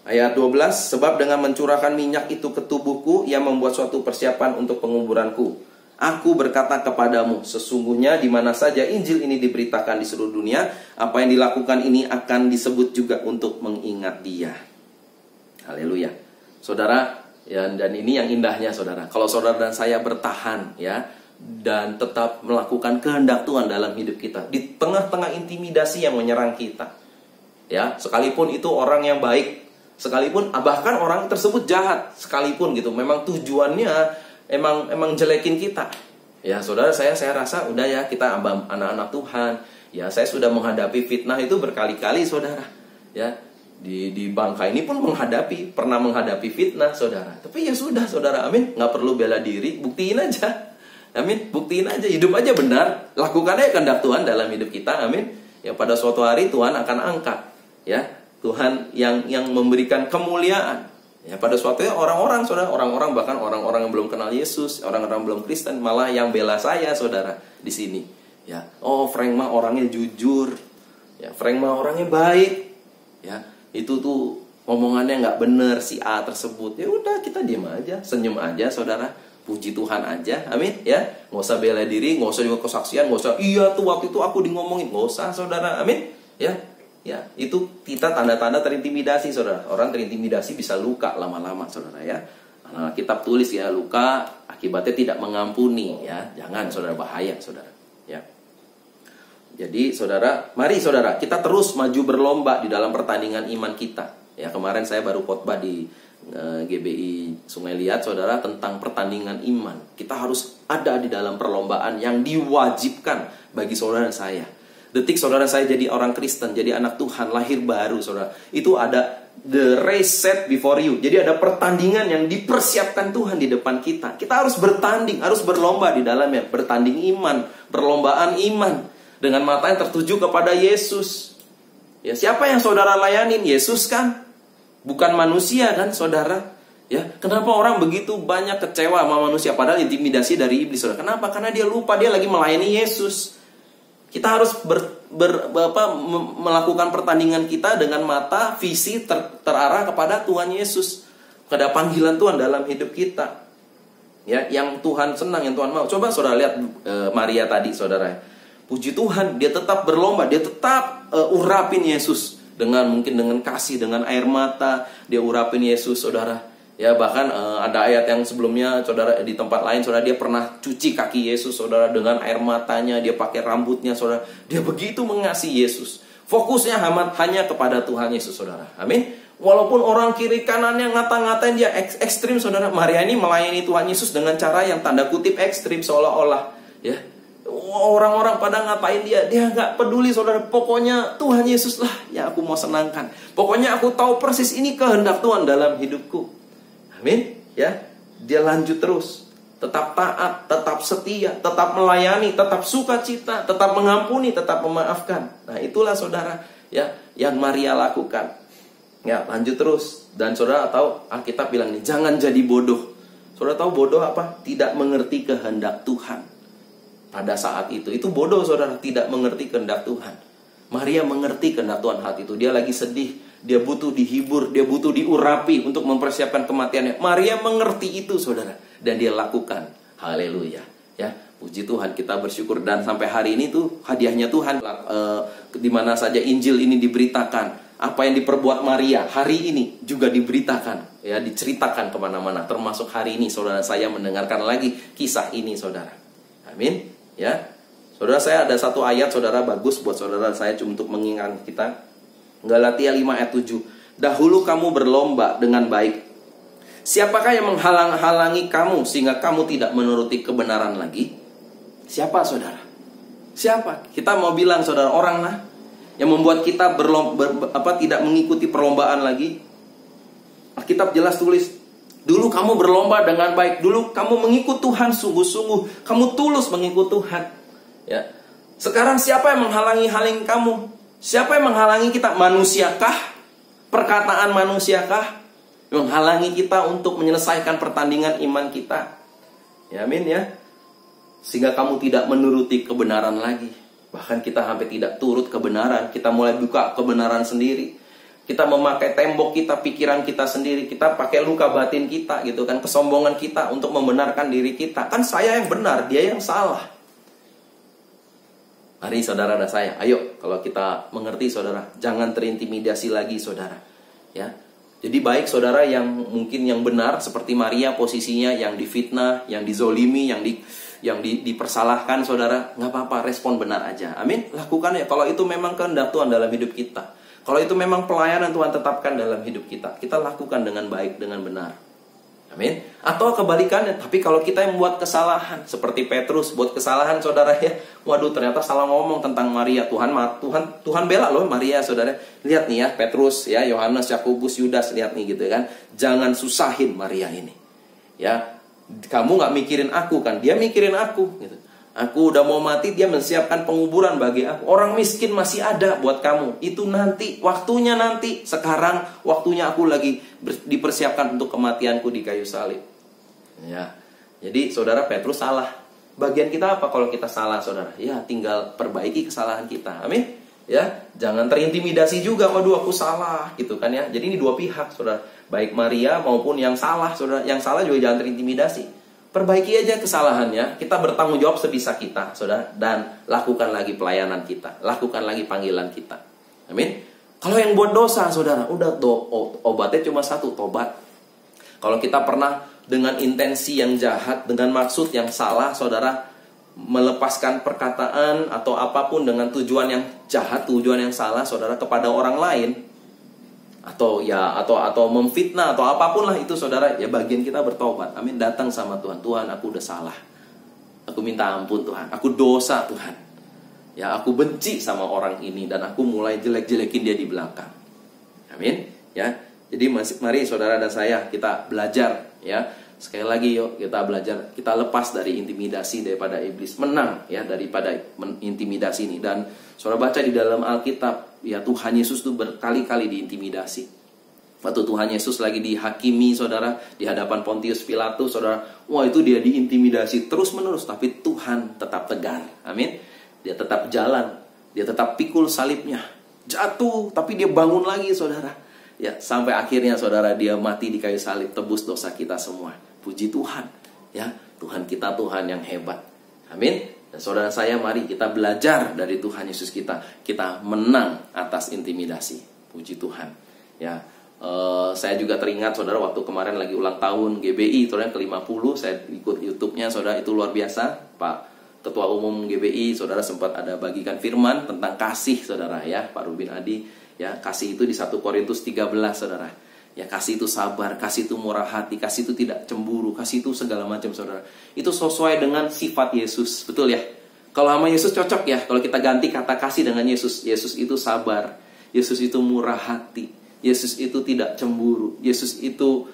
Ayat 12, sebab dengan mencurahkan minyak itu ke tubuhku, ia membuat suatu persiapan untuk penguburanku. Aku berkata kepadamu, sesungguhnya di mana saja Injil ini diberitakan di seluruh dunia, apa yang dilakukan ini akan disebut juga untuk mengingat dia. Haleluya. Saudara, ya, dan ini yang indahnya saudara. Kalau saudara dan saya bertahan ya, dan tetap melakukan kehendak Tuhan dalam hidup kita, di tengah-tengah intimidasi yang menyerang kita, ya, sekalipun itu orang yang baik, sekalipun bahkan orang tersebut jahat sekalipun gitu, memang tujuannya emang jelekin kita. Ya saudara, saya rasa udah ya, kita anak-anak Tuhan. Ya, saya sudah menghadapi fitnah itu berkali-kali saudara. Ya, di bangka ini pun pernah menghadapi fitnah saudara. Tapi ya sudah saudara, amin. Nggak perlu bela diri, buktiin aja. Amin, buktiin aja, hidup aja benar. Lakukan aja kehendak Tuhan dalam hidup kita, amin. Ya, pada suatu hari Tuhan akan angkat. Ya, Tuhan yang memberikan kemuliaan. Ya, pada suatu orang-orang saudara, bahkan orang-orang yang belum kenal Yesus, orang-orang belum Kristen malah yang bela saya saudara di sini. Ya, oh Frank mah orangnya jujur. Ya, Frank mah orangnya baik. Ya, itu tuh omongannya nggak bener si A tersebut. Ya udah, kita diam aja, senyum aja saudara, puji Tuhan aja, amin. Ya, nggak usah bela diri, nggak usah juga kesaksian, nggak usah. Iya tuh waktu itu aku ngomongin, nggak usah saudara, amin. Ya, itu kita tanda-tanda terintimidasi saudara. Orang terintimidasi bisa luka lama-lama saudara ya. Nah, kitab tulis ya, luka akibatnya tidak mengampuni ya. Jangan saudara, bahaya saudara ya. Jadi saudara, mari saudara, kita terus maju berlomba di dalam pertandingan iman kita. Ya, kemarin saya baru khotbah di GBI Sungai Liat saudara tentang pertandingan iman. Kita harus ada di dalam perlombaan yang diwajibkan bagi saudara dan saya. Detik saudara saya jadi orang Kristen, jadi anak Tuhan, lahir baru saudara, itu ada the race set before you. Jadi ada pertandingan yang dipersiapkan Tuhan di depan kita. Kita harus bertanding, harus berlomba di dalamnya. Bertanding iman, perlombaan iman, dengan mata yang tertuju kepada Yesus. Ya, siapa yang saudara layanin? Yesus kan? Bukan manusia kan saudara? Ya, kenapa orang begitu banyak kecewa sama manusia? Padahal intimidasi dari iblis saudara. Kenapa? Karena dia lupa dia lagi melayani Yesus. Kita harus melakukan pertandingan kita dengan mata, visi terarah kepada Tuhan Yesus, kepada panggilan Tuhan dalam hidup kita. Ya, yang Tuhan senang, yang Tuhan mau. Coba saudara lihat Maria tadi saudara. Puji Tuhan, dia tetap berlomba, dia tetap urapin Yesus mungkin dengan kasih, dengan air mata, dia urapin Yesus saudara. Ya, bahkan ada ayat yang sebelumnya saudara, di tempat lain saudara, dia pernah cuci kaki Yesus saudara dengan air matanya, dia pakai rambutnya saudara. Dia begitu mengasihi Yesus. Fokusnya hanya kepada Tuhan Yesus saudara. Amin. Walaupun orang kiri kanannya ngata-ngatain dia ekstrim saudara, Maria ini melayani Tuhan Yesus dengan cara yang tanda kutip ekstrim, seolah-olah ya. Orang-orang pada ngatain dia nggak peduli saudara. Pokoknya Tuhan Yesus lah yang aku mau senangkan. Pokoknya aku tahu persis ini kehendak Tuhan dalam hidupku. Amin, ya. Dia lanjut terus, tetap taat, tetap setia, tetap melayani, tetap sukacita, tetap mengampuni, tetap memaafkan. Nah, itulah saudara ya yang Maria lakukan. Ya, lanjut terus. Dan saudara tahu Alkitab bilang nih, jangan jadi bodoh. Saudara tahu bodoh apa? Tidak mengerti kehendak Tuhan. Pada saat itu bodoh saudara, tidak mengerti kehendak Tuhan. Maria mengerti kehendak Tuhan saat itu. Dia lagi sedih, dia butuh dihibur, dia butuh diurapi untuk mempersiapkan kematiannya. Maria mengerti itu saudara, dan dia lakukan. Haleluya ya, puji Tuhan, kita bersyukur. Dan sampai hari ini tuh hadiahnya Tuhan, di mana saja Injil ini diberitakan, apa yang diperbuat Maria hari ini juga diberitakan ya, diceritakan kemana-mana. Termasuk hari ini saudara saya mendengarkan lagi kisah ini saudara. Amin ya. Saudara, saya ada satu ayat saudara bagus buat saudara saya untuk mengingat kita. Galatia 5 ayat 7. Dahulu kamu berlomba dengan baik. Siapakah yang menghalang-halangi kamu sehingga kamu tidak menuruti kebenaran lagi? Siapa saudara? Siapa? Kita mau bilang saudara, orang lah yang membuat kita tidak mengikuti perlombaan lagi. Alkitab jelas tulis, dulu kamu berlomba dengan baik. Dulu kamu mengikut Tuhan sungguh-sungguh. Kamu tulus mengikut Tuhan ya. Sekarang siapa yang menghalangi kamu? Siapa yang menghalangi kita? Manusiakah? Perkataan manusiakah menghalangi kita untuk menyelesaikan pertandingan iman kita? Ya, amin ya. Sehingga kamu tidak menuruti kebenaran lagi. Bahkan kita sampai tidak turut kebenaran. Kita mulai buka kebenaran sendiri. Kita memakai tembok kita, pikiran kita sendiri, kita pakai luka batin kita gitu kan, kesombongan kita untuk membenarkan diri kita. Kan saya yang benar, dia yang salah. Mari saudara dan saya, ayo kalau kita mengerti saudara, jangan terintimidasi lagi saudara. Ya. Jadi baik saudara yang mungkin yang benar seperti Maria posisinya yang difitnah, yang dizolimi, yang dipersalahkan saudara, nggak apa-apa, respon benar aja. Amin. Lakukan ya kalau itu memang kehendak Tuhan dalam hidup kita. Kalau itu memang pelayanan Tuhan tetapkan dalam hidup kita, kita lakukan dengan baik, dengan benar. Amin. Atau kebalikannya, tapi kalau kita yang membuat kesalahan, seperti Petrus buat kesalahan saudara ya, waduh ternyata salah ngomong tentang Maria, Tuhan bela loh Maria saudara. Lihat nih ya, Petrus ya, Yohanes, Yakobus, Yudas, lihat nih gitu kan. Jangan susahin Maria ini. Ya, kamu nggak mikirin aku kan, dia mikirin aku gitu. Aku udah mau mati, dia menyiapkan penguburan bagi aku. Orang miskin masih ada buat kamu. Itu nanti, waktunya nanti. Sekarang waktunya aku lagi dipersiapkan untuk kematianku di kayu salib. Ya. Jadi saudara, Petrus salah. Bagian kita apa kalau kita salah saudara? Ya tinggal perbaiki kesalahan kita. Amin. Ya, jangan terintimidasi juga. Waduh aku salah gitu kan ya. Jadi ini dua pihak saudara. Baik Maria maupun yang salah saudara. Yang salah juga jangan terintimidasi. Perbaiki aja kesalahannya, kita bertanggung jawab sebisa kita, saudara, dan lakukan lagi pelayanan kita, lakukan lagi panggilan kita. Amin. Kalau yang buat dosa, saudara, udah obatnya cuma satu, tobat. Kalau kita pernah dengan intensi yang jahat, dengan maksud yang salah, saudara, melepaskan perkataan atau apapun dengan tujuan yang jahat, tujuan yang salah, saudara, kepada orang lain, atau memfitnah atau apapun lah itu saudara, ya bagian kita bertobat. Amin. Datang sama Tuhan. Tuhan, aku udah salah. Aku minta ampun Tuhan. Aku dosa Tuhan. Ya, aku benci sama orang ini dan aku mulai jelek-jelekin dia di belakang. Amin. Ya. Jadi mari saudara dan saya kita belajar ya. Sekali lagi yuk kita belajar, kita lepas dari intimidasi daripada iblis, menang ya daripada intimidasi ini. Dan saudara baca di dalam Alkitab, ya Tuhan Yesus itu berkali-kali diintimidasi. Waktu Tuhan Yesus lagi dihakimi saudara di hadapan Pontius Pilatus saudara, wah itu dia diintimidasi terus menerus, tapi Tuhan tetap tegar. Amin. Dia tetap jalan, dia tetap pikul salibnya, jatuh tapi dia bangun lagi saudara. Ya, sampai akhirnya saudara dia mati di kayu salib, tebus dosa kita semua. Puji Tuhan. Ya, Tuhan kita Tuhan yang hebat. Amin. Dan saudara saya, mari kita belajar dari Tuhan Yesus kita. Kita menang atas intimidasi. Puji Tuhan. Ya, saya juga teringat saudara waktu kemarin lagi ulang tahun GBI, saudara yang ke-50, saya ikut YouTube-nya saudara, itu luar biasa. Pak Ketua Umum GBI, saudara sempat ada bagikan firman tentang kasih saudara ya, Pak Rubin Adi. Ya, kasih itu di 1 Korintus 13 saudara. Ya, kasih itu sabar, kasih itu murah hati, kasih itu tidak cemburu, kasih itu segala macam saudara. Itu sesuai dengan sifat Yesus, betul ya? Kalau sama Yesus cocok ya, kalau kita ganti kata kasih dengan Yesus. Yesus itu sabar, Yesus itu murah hati, Yesus itu tidak cemburu, Yesus itu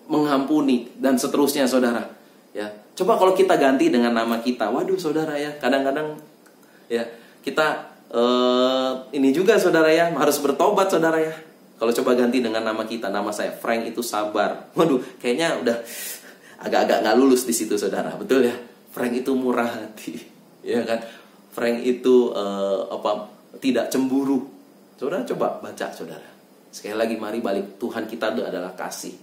mengampuni dan seterusnya saudara. Ya, coba kalau kita ganti dengan nama kita, waduh saudara ya, kadang-kadang ya kita ini juga saudara ya, harus bertobat saudara ya. Kalau coba ganti dengan nama kita, nama saya Frank itu sabar. Waduh, kayaknya udah agak-agak nggak lulus di situ saudara, betul ya? Frank itu murah hati, ya kan? Frank itu tidak cemburu. Saudara coba baca saudara. Sekali lagi mari balik, Tuhan kita itu adalah kasih.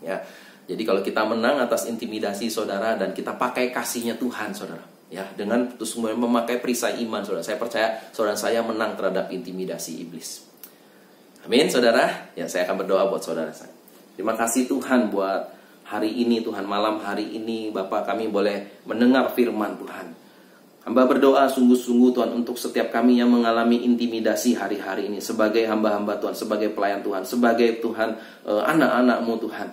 Ya, jadi kalau kita menang atas intimidasi saudara dan kita pakai kasihnya Tuhan saudara. Ya, dengan terus memakai perisai iman saudara. Saya percaya saudara saya menang terhadap intimidasi iblis. Amin saudara. Ya, saya akan berdoa buat saudara saya. Terima kasih Tuhan buat hari ini Tuhan, malam hari ini Bapak kami boleh mendengar firman Tuhan. Hamba berdoa sungguh-sungguh Tuhan untuk setiap kami yang mengalami intimidasi hari-hari ini. Sebagai hamba-hamba Tuhan, sebagai pelayan Tuhan, sebagai Tuhan anak-anak-Mu Tuhan.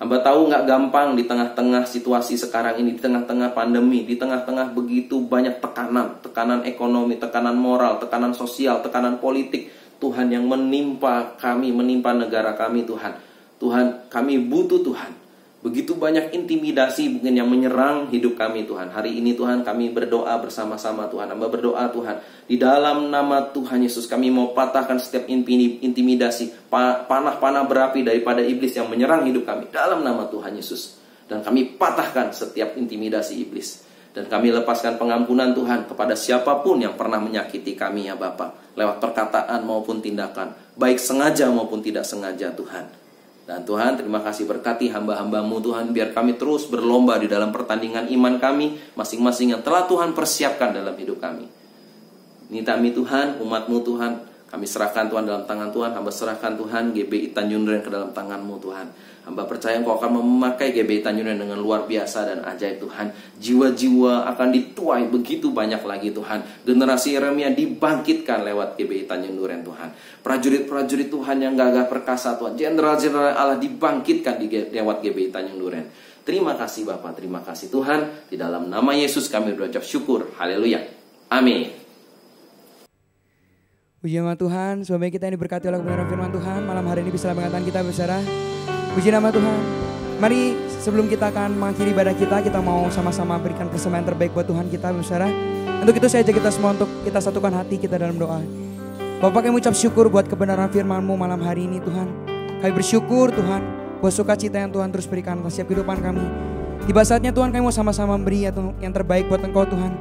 Hamba tahu gak gampang di tengah-tengah situasi sekarang ini, di tengah-tengah pandemi, di tengah-tengah begitu banyak tekanan ekonomi, tekanan moral, tekanan sosial, tekanan politik, Tuhan yang menimpa kami, menimpa negara kami Tuhan. Tuhan, kami butuh Tuhan. Begitu banyak intimidasi mungkin yang menyerang hidup kami Tuhan. Hari ini Tuhan kami berdoa bersama-sama Tuhan. Hamba berdoa Tuhan, di dalam nama Tuhan Yesus kami mau patahkan setiap intimidasi, panah-panah berapi daripada iblis yang menyerang hidup kami dalam nama Tuhan Yesus. Dan kami patahkan setiap intimidasi iblis. Dan kami lepaskan pengampunan Tuhan kepada siapapun yang pernah menyakiti kami ya Bapa, lewat perkataan maupun tindakan, baik sengaja maupun tidak sengaja Tuhan. Dan Tuhan, terima kasih berkati hamba-hamba-Mu Tuhan, biar kami terus berlomba di dalam pertandingan iman kami masing-masing yang telah Tuhan persiapkan dalam hidup kami. Ini kami Tuhan, umat-Mu Tuhan, kami serahkan Tuhan dalam tangan Tuhan. Hamba serahkan Tuhan GBI Tanjung Duren ke dalam tangan-Mu Tuhan. Hamba percaya Engkau akan memakai GBI Tanjung Duren dengan luar biasa dan ajaib Tuhan. Jiwa-jiwa akan dituai begitu banyak lagi Tuhan. Generasi Yeremia dibangkitkan lewat GBI Tanjung Duren Tuhan. Prajurit-prajurit Tuhan yang gagah perkasa Tuhan, jenderal-jenderal Allah dibangkitkan lewat GBI Tanjung Duren. Terima kasih Bapa, terima kasih Tuhan. Di dalam nama Yesus kami berucap syukur. Haleluya. Amin. Puji nama Tuhan, semoga kita ini diberkati oleh kebenaran firman Tuhan. Malam hari ini bisa mengatakan kita berserah. Puji nama Tuhan. Mari sebelum kita akan mengakhiri ibadah kita mau sama-sama berikan persembahan terbaik buat Tuhan kita berserah. Untuk itu saya ajak kita semua untuk kita satukan hati kita dalam doa. Bapak, kami ucap syukur buat kebenaran firman-Mu malam hari ini Tuhan. Kami bersyukur Tuhan buat sukacita yang Tuhan terus berikan atas setiap kehidupan kami. Tiba saatnya Tuhan kami mau sama-sama memberi yang terbaik buat Engkau Tuhan.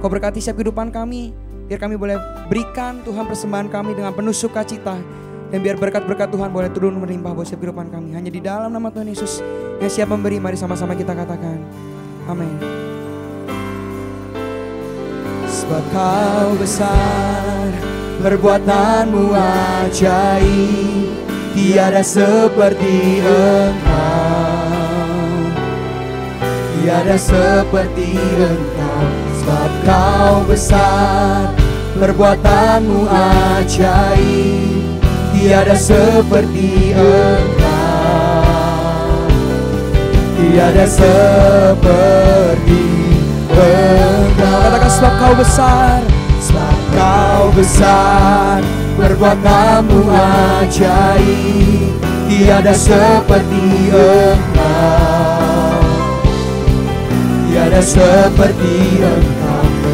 Kau berkati setiap kehidupan kami. Biar kami boleh berikan Tuhan persembahan kami dengan penuh sukacita. Dan biar berkat-berkat Tuhan boleh turun melimpah buat setiap kehidupan kami. Hanya di dalam nama Tuhan Yesus yang siap memberi, mari sama-sama kita katakan amin. Sebab Kau besar, perbuatan-Mu ajaib, tiada seperti Engkau, tiada seperti Engkau. Sebab Kau besar, perbuatan-Mu ajaib, tiada seperti Engkau, tiada seperti Engkau. Katakan sebab Kau besar, sebab Kau besar, perbuatan-Mu ajaib, tiada seperti Engkau, tiada seperti Engkau.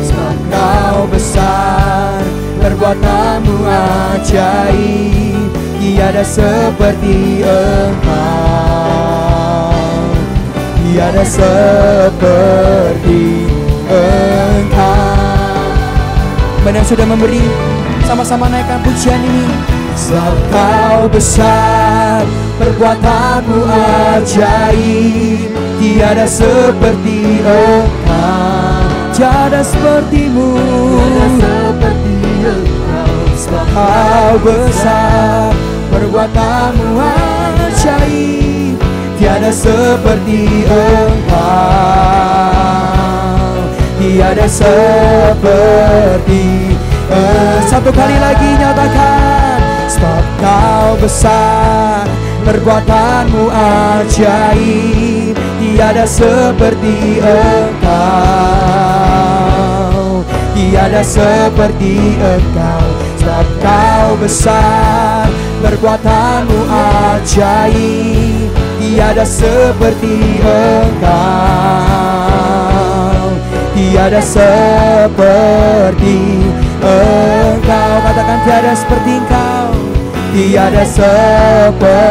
Sebab Kau besar, perbuatan-Mu ajaib, tiada seperti Engkau, tiada seperti Engkau. Benar sudah memberi, sama-sama naikkan pujian ini. Sebab Kau besar, perbuatan-Mu ajaib, tiada seperti Engkau, Tiada seperti-Mu, tiada seperti Engkau. Sebab Kau besar, perbuatan-Mu ajaib, tiada seperti Engkau, tiada seperti Engkau. Satu kali lagi nyatakan, sebab Kau besar, perbuatan-Mu ajaib, tiada seperti Engkau, tiada seperti Engkau. Sebab Kau besar, perbuatan-Mu ajaib, tiada seperti Engkau, tiada seperti Engkau. Katakan tiada seperti Engkau, tiada seperti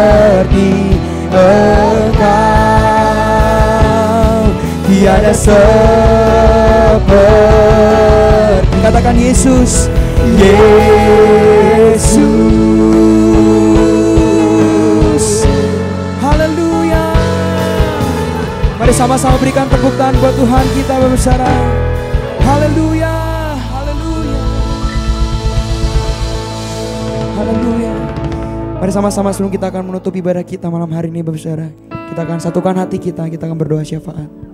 Engkau, tiada seperti. katakan Yesus, Yesus. haleluya. Mari sama-sama berikan tepuk tangan buat Tuhan kita berbicara. Haleluya, haleluya, haleluya. Mari sama-sama sebelum kita akan menutup ibadah kita malam hari ini berbicara, kita akan satukan hati kita akan berdoa syafaat.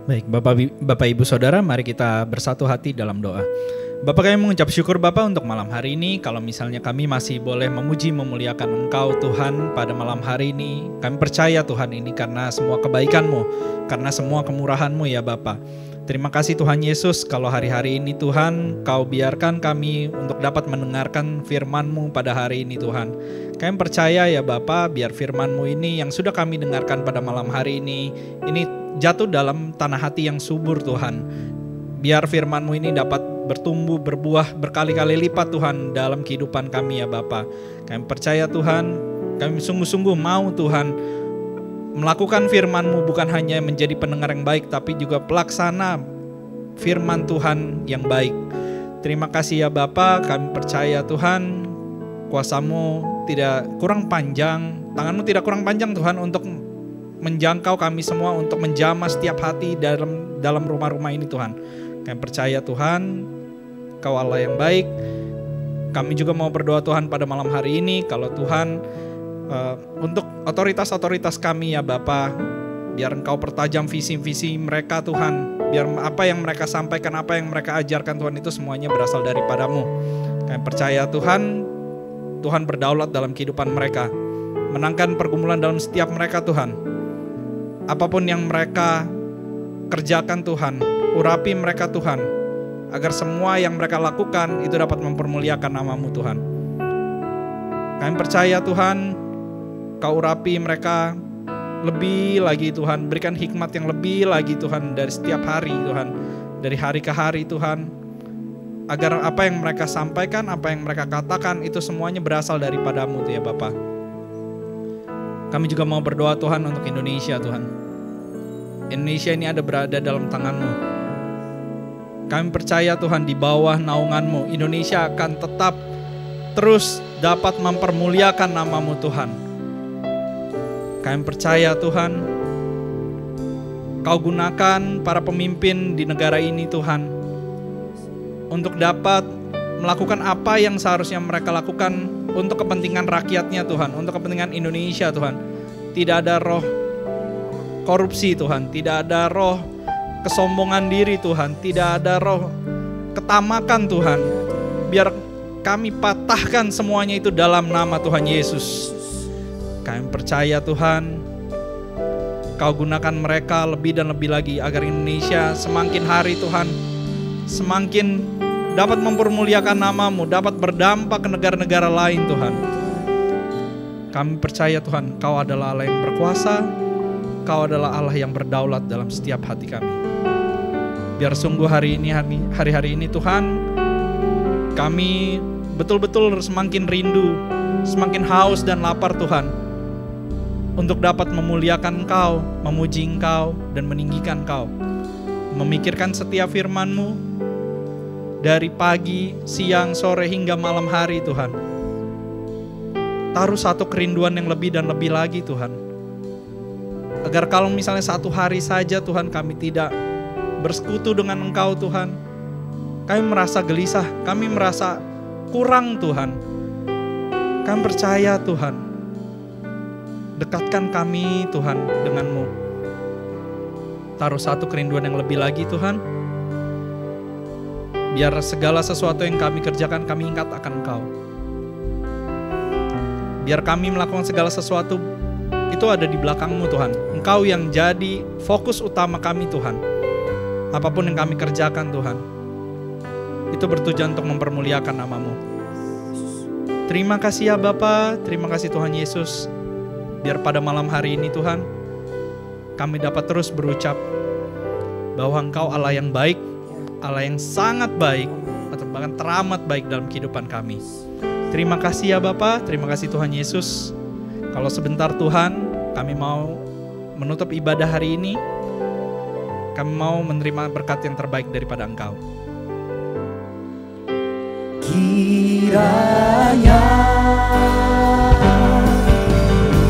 Baik, Bapak Ibu Saudara, mari kita bersatu hati dalam doa. Bapak, kami mengucap syukur Bapak untuk malam hari ini. Kalau misalnya kami masih boleh memuji memuliakan Engkau Tuhan pada malam hari ini, kami percaya Tuhan ini karena semua kebaikan-Mu, karena semua kemurahan-Mu ya Bapak. Terima kasih Tuhan Yesus, kalau hari-hari ini Tuhan Kau biarkan kami untuk dapat mendengarkan firman-Mu pada hari ini Tuhan. Kami percaya ya Bapa, biar firman-Mu ini yang sudah kami dengarkan pada malam hari ini jatuh dalam tanah hati yang subur Tuhan. Biar firman-Mu ini dapat bertumbuh, berbuah berkali-kali lipat Tuhan dalam kehidupan kami ya Bapa. Kami percaya Tuhan, kami sungguh-sungguh mau Tuhan melakukan firman-Mu, bukan hanya menjadi pendengar yang baik, tapi juga pelaksana firman Tuhan yang baik. Terima kasih ya Bapa, kami percaya Tuhan, kuasa-Mu tidak kurang panjang, tangan-Mu tidak kurang panjang Tuhan untuk menjangkau kami semua, untuk menjamah setiap hati dalam rumah-rumah ini Tuhan. Kami percaya Tuhan, Kau Allah yang baik. Kami juga mau berdoa Tuhan pada malam hari ini, kalau Tuhan untuk otoritas-otoritas kami ya Bapa, biar Engkau pertajam visi-visi mereka Tuhan, biar apa yang mereka sampaikan, apa yang mereka ajarkan Tuhan, itu semuanya berasal daripada-Mu. Kami percaya Tuhan, Tuhan berdaulat dalam kehidupan mereka, menangkan pergumulan dalam setiap mereka Tuhan. Apapun yang mereka kerjakan Tuhan, urapi mereka Tuhan, agar semua yang mereka lakukan itu dapat mempermuliakan nama-Mu Tuhan. Kami percaya Tuhan, Kau urapi mereka lebih lagi Tuhan, berikan hikmat yang lebih lagi Tuhan dari setiap hari Tuhan, dari hari ke hari Tuhan, agar apa yang mereka sampaikan, apa yang mereka katakan itu semuanya berasal daripada-Mu ya Bapa. Kami juga mau berdoa Tuhan untuk Indonesia Tuhan. Indonesia ini berada dalam tangan-Mu. Kami percaya Tuhan, di bawah naungan-Mu Indonesia akan tetap terus dapat mempermuliakan nama-Mu Tuhan. Kami percaya Tuhan, Kau gunakan para pemimpin di negara ini Tuhan, untuk dapat melakukan apa yang seharusnya mereka lakukan untuk kepentingan rakyatnya Tuhan, untuk kepentingan Indonesia Tuhan. Tidak ada roh korupsi Tuhan, tidak ada roh kesombongan diri Tuhan, tidak ada roh ketamakan Tuhan. Biar kami patahkan semuanya itu dalam nama Tuhan Yesus. Kami percaya Tuhan, Kau gunakan mereka lebih dan lebih lagi, agar Indonesia semakin hari Tuhan, semakin dapat mempermuliakan nama-Mu, dapat berdampak ke negara-negara lain Tuhan. Kami percaya Tuhan, Kau adalah Allah yang berkuasa, Kau adalah Allah yang berdaulat dalam setiap hati kami. Biar sungguh hari-hari ini Tuhan, kami betul-betul semakin rindu, semakin haus dan lapar Tuhan, untuk dapat memuliakan Engkau, memuji Engkau, dan meninggikan Engkau. Memikirkan setiap firman-Mu dari pagi, siang, sore, hingga malam hari Tuhan. Taruh satu kerinduan yang lebih dan lebih lagi Tuhan, agar kalau misalnya satu hari saja Tuhan kami tidak bersekutu dengan Engkau Tuhan, kami merasa gelisah, kami merasa kurang Tuhan. Kami percaya Tuhan, dekatkan kami Tuhan dengan-Mu. Taruh satu kerinduan yang lebih lagi Tuhan, biar segala sesuatu yang kami kerjakan kami ingat akan Engkau. Biar kami melakukan segala sesuatu itu ada di belakang-Mu Tuhan. Engkau yang jadi fokus utama kami Tuhan. Apapun yang kami kerjakan Tuhan, itu bertujuan untuk mempermuliakan nama-Mu. Terima kasih ya Bapa, terima kasih Tuhan Yesus. Biar pada malam hari ini Tuhan, kami dapat terus berucap bahwa Engkau Allah yang baik, Allah yang sangat baik, atau bahkan teramat baik dalam kehidupan kami. Terima kasih ya Bapa, terima kasih Tuhan Yesus. Kalau sebentar Tuhan, kami mau menutup ibadah hari ini, kami mau menerima berkat yang terbaik daripada Engkau. Kiranya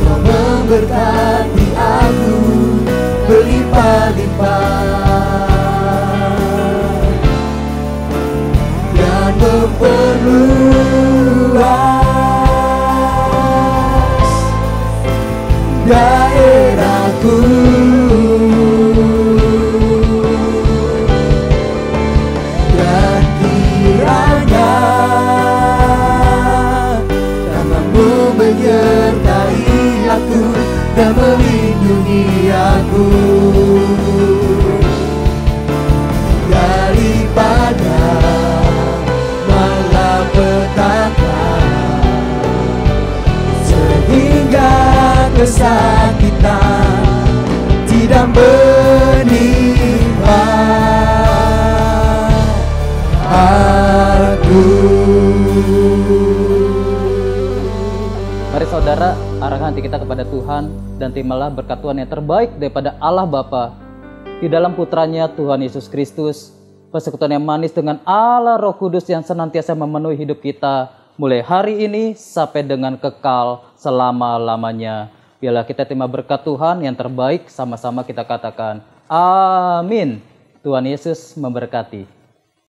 Kau memberkati aku berlimpah-limpah dan memperluas daerahku. Dan kiranya nama-Mu menyertai aku dan melindungi aku daripada malapetaka, sehingga kesakitan tidak menimpa aku. Mari saudara, arahkan hati kita kepada Tuhan dan terimalah berkat Tuhan yang terbaik daripada Allah Bapa di dalam putranya Tuhan Yesus Kristus, persekutuan yang manis dengan Allah Roh Kudus yang senantiasa memenuhi hidup kita mulai hari ini sampai dengan kekal selama-lamanya. Biarlah kita terima berkat Tuhan yang terbaik, sama-sama kita katakan amin. Tuhan Yesus memberkati.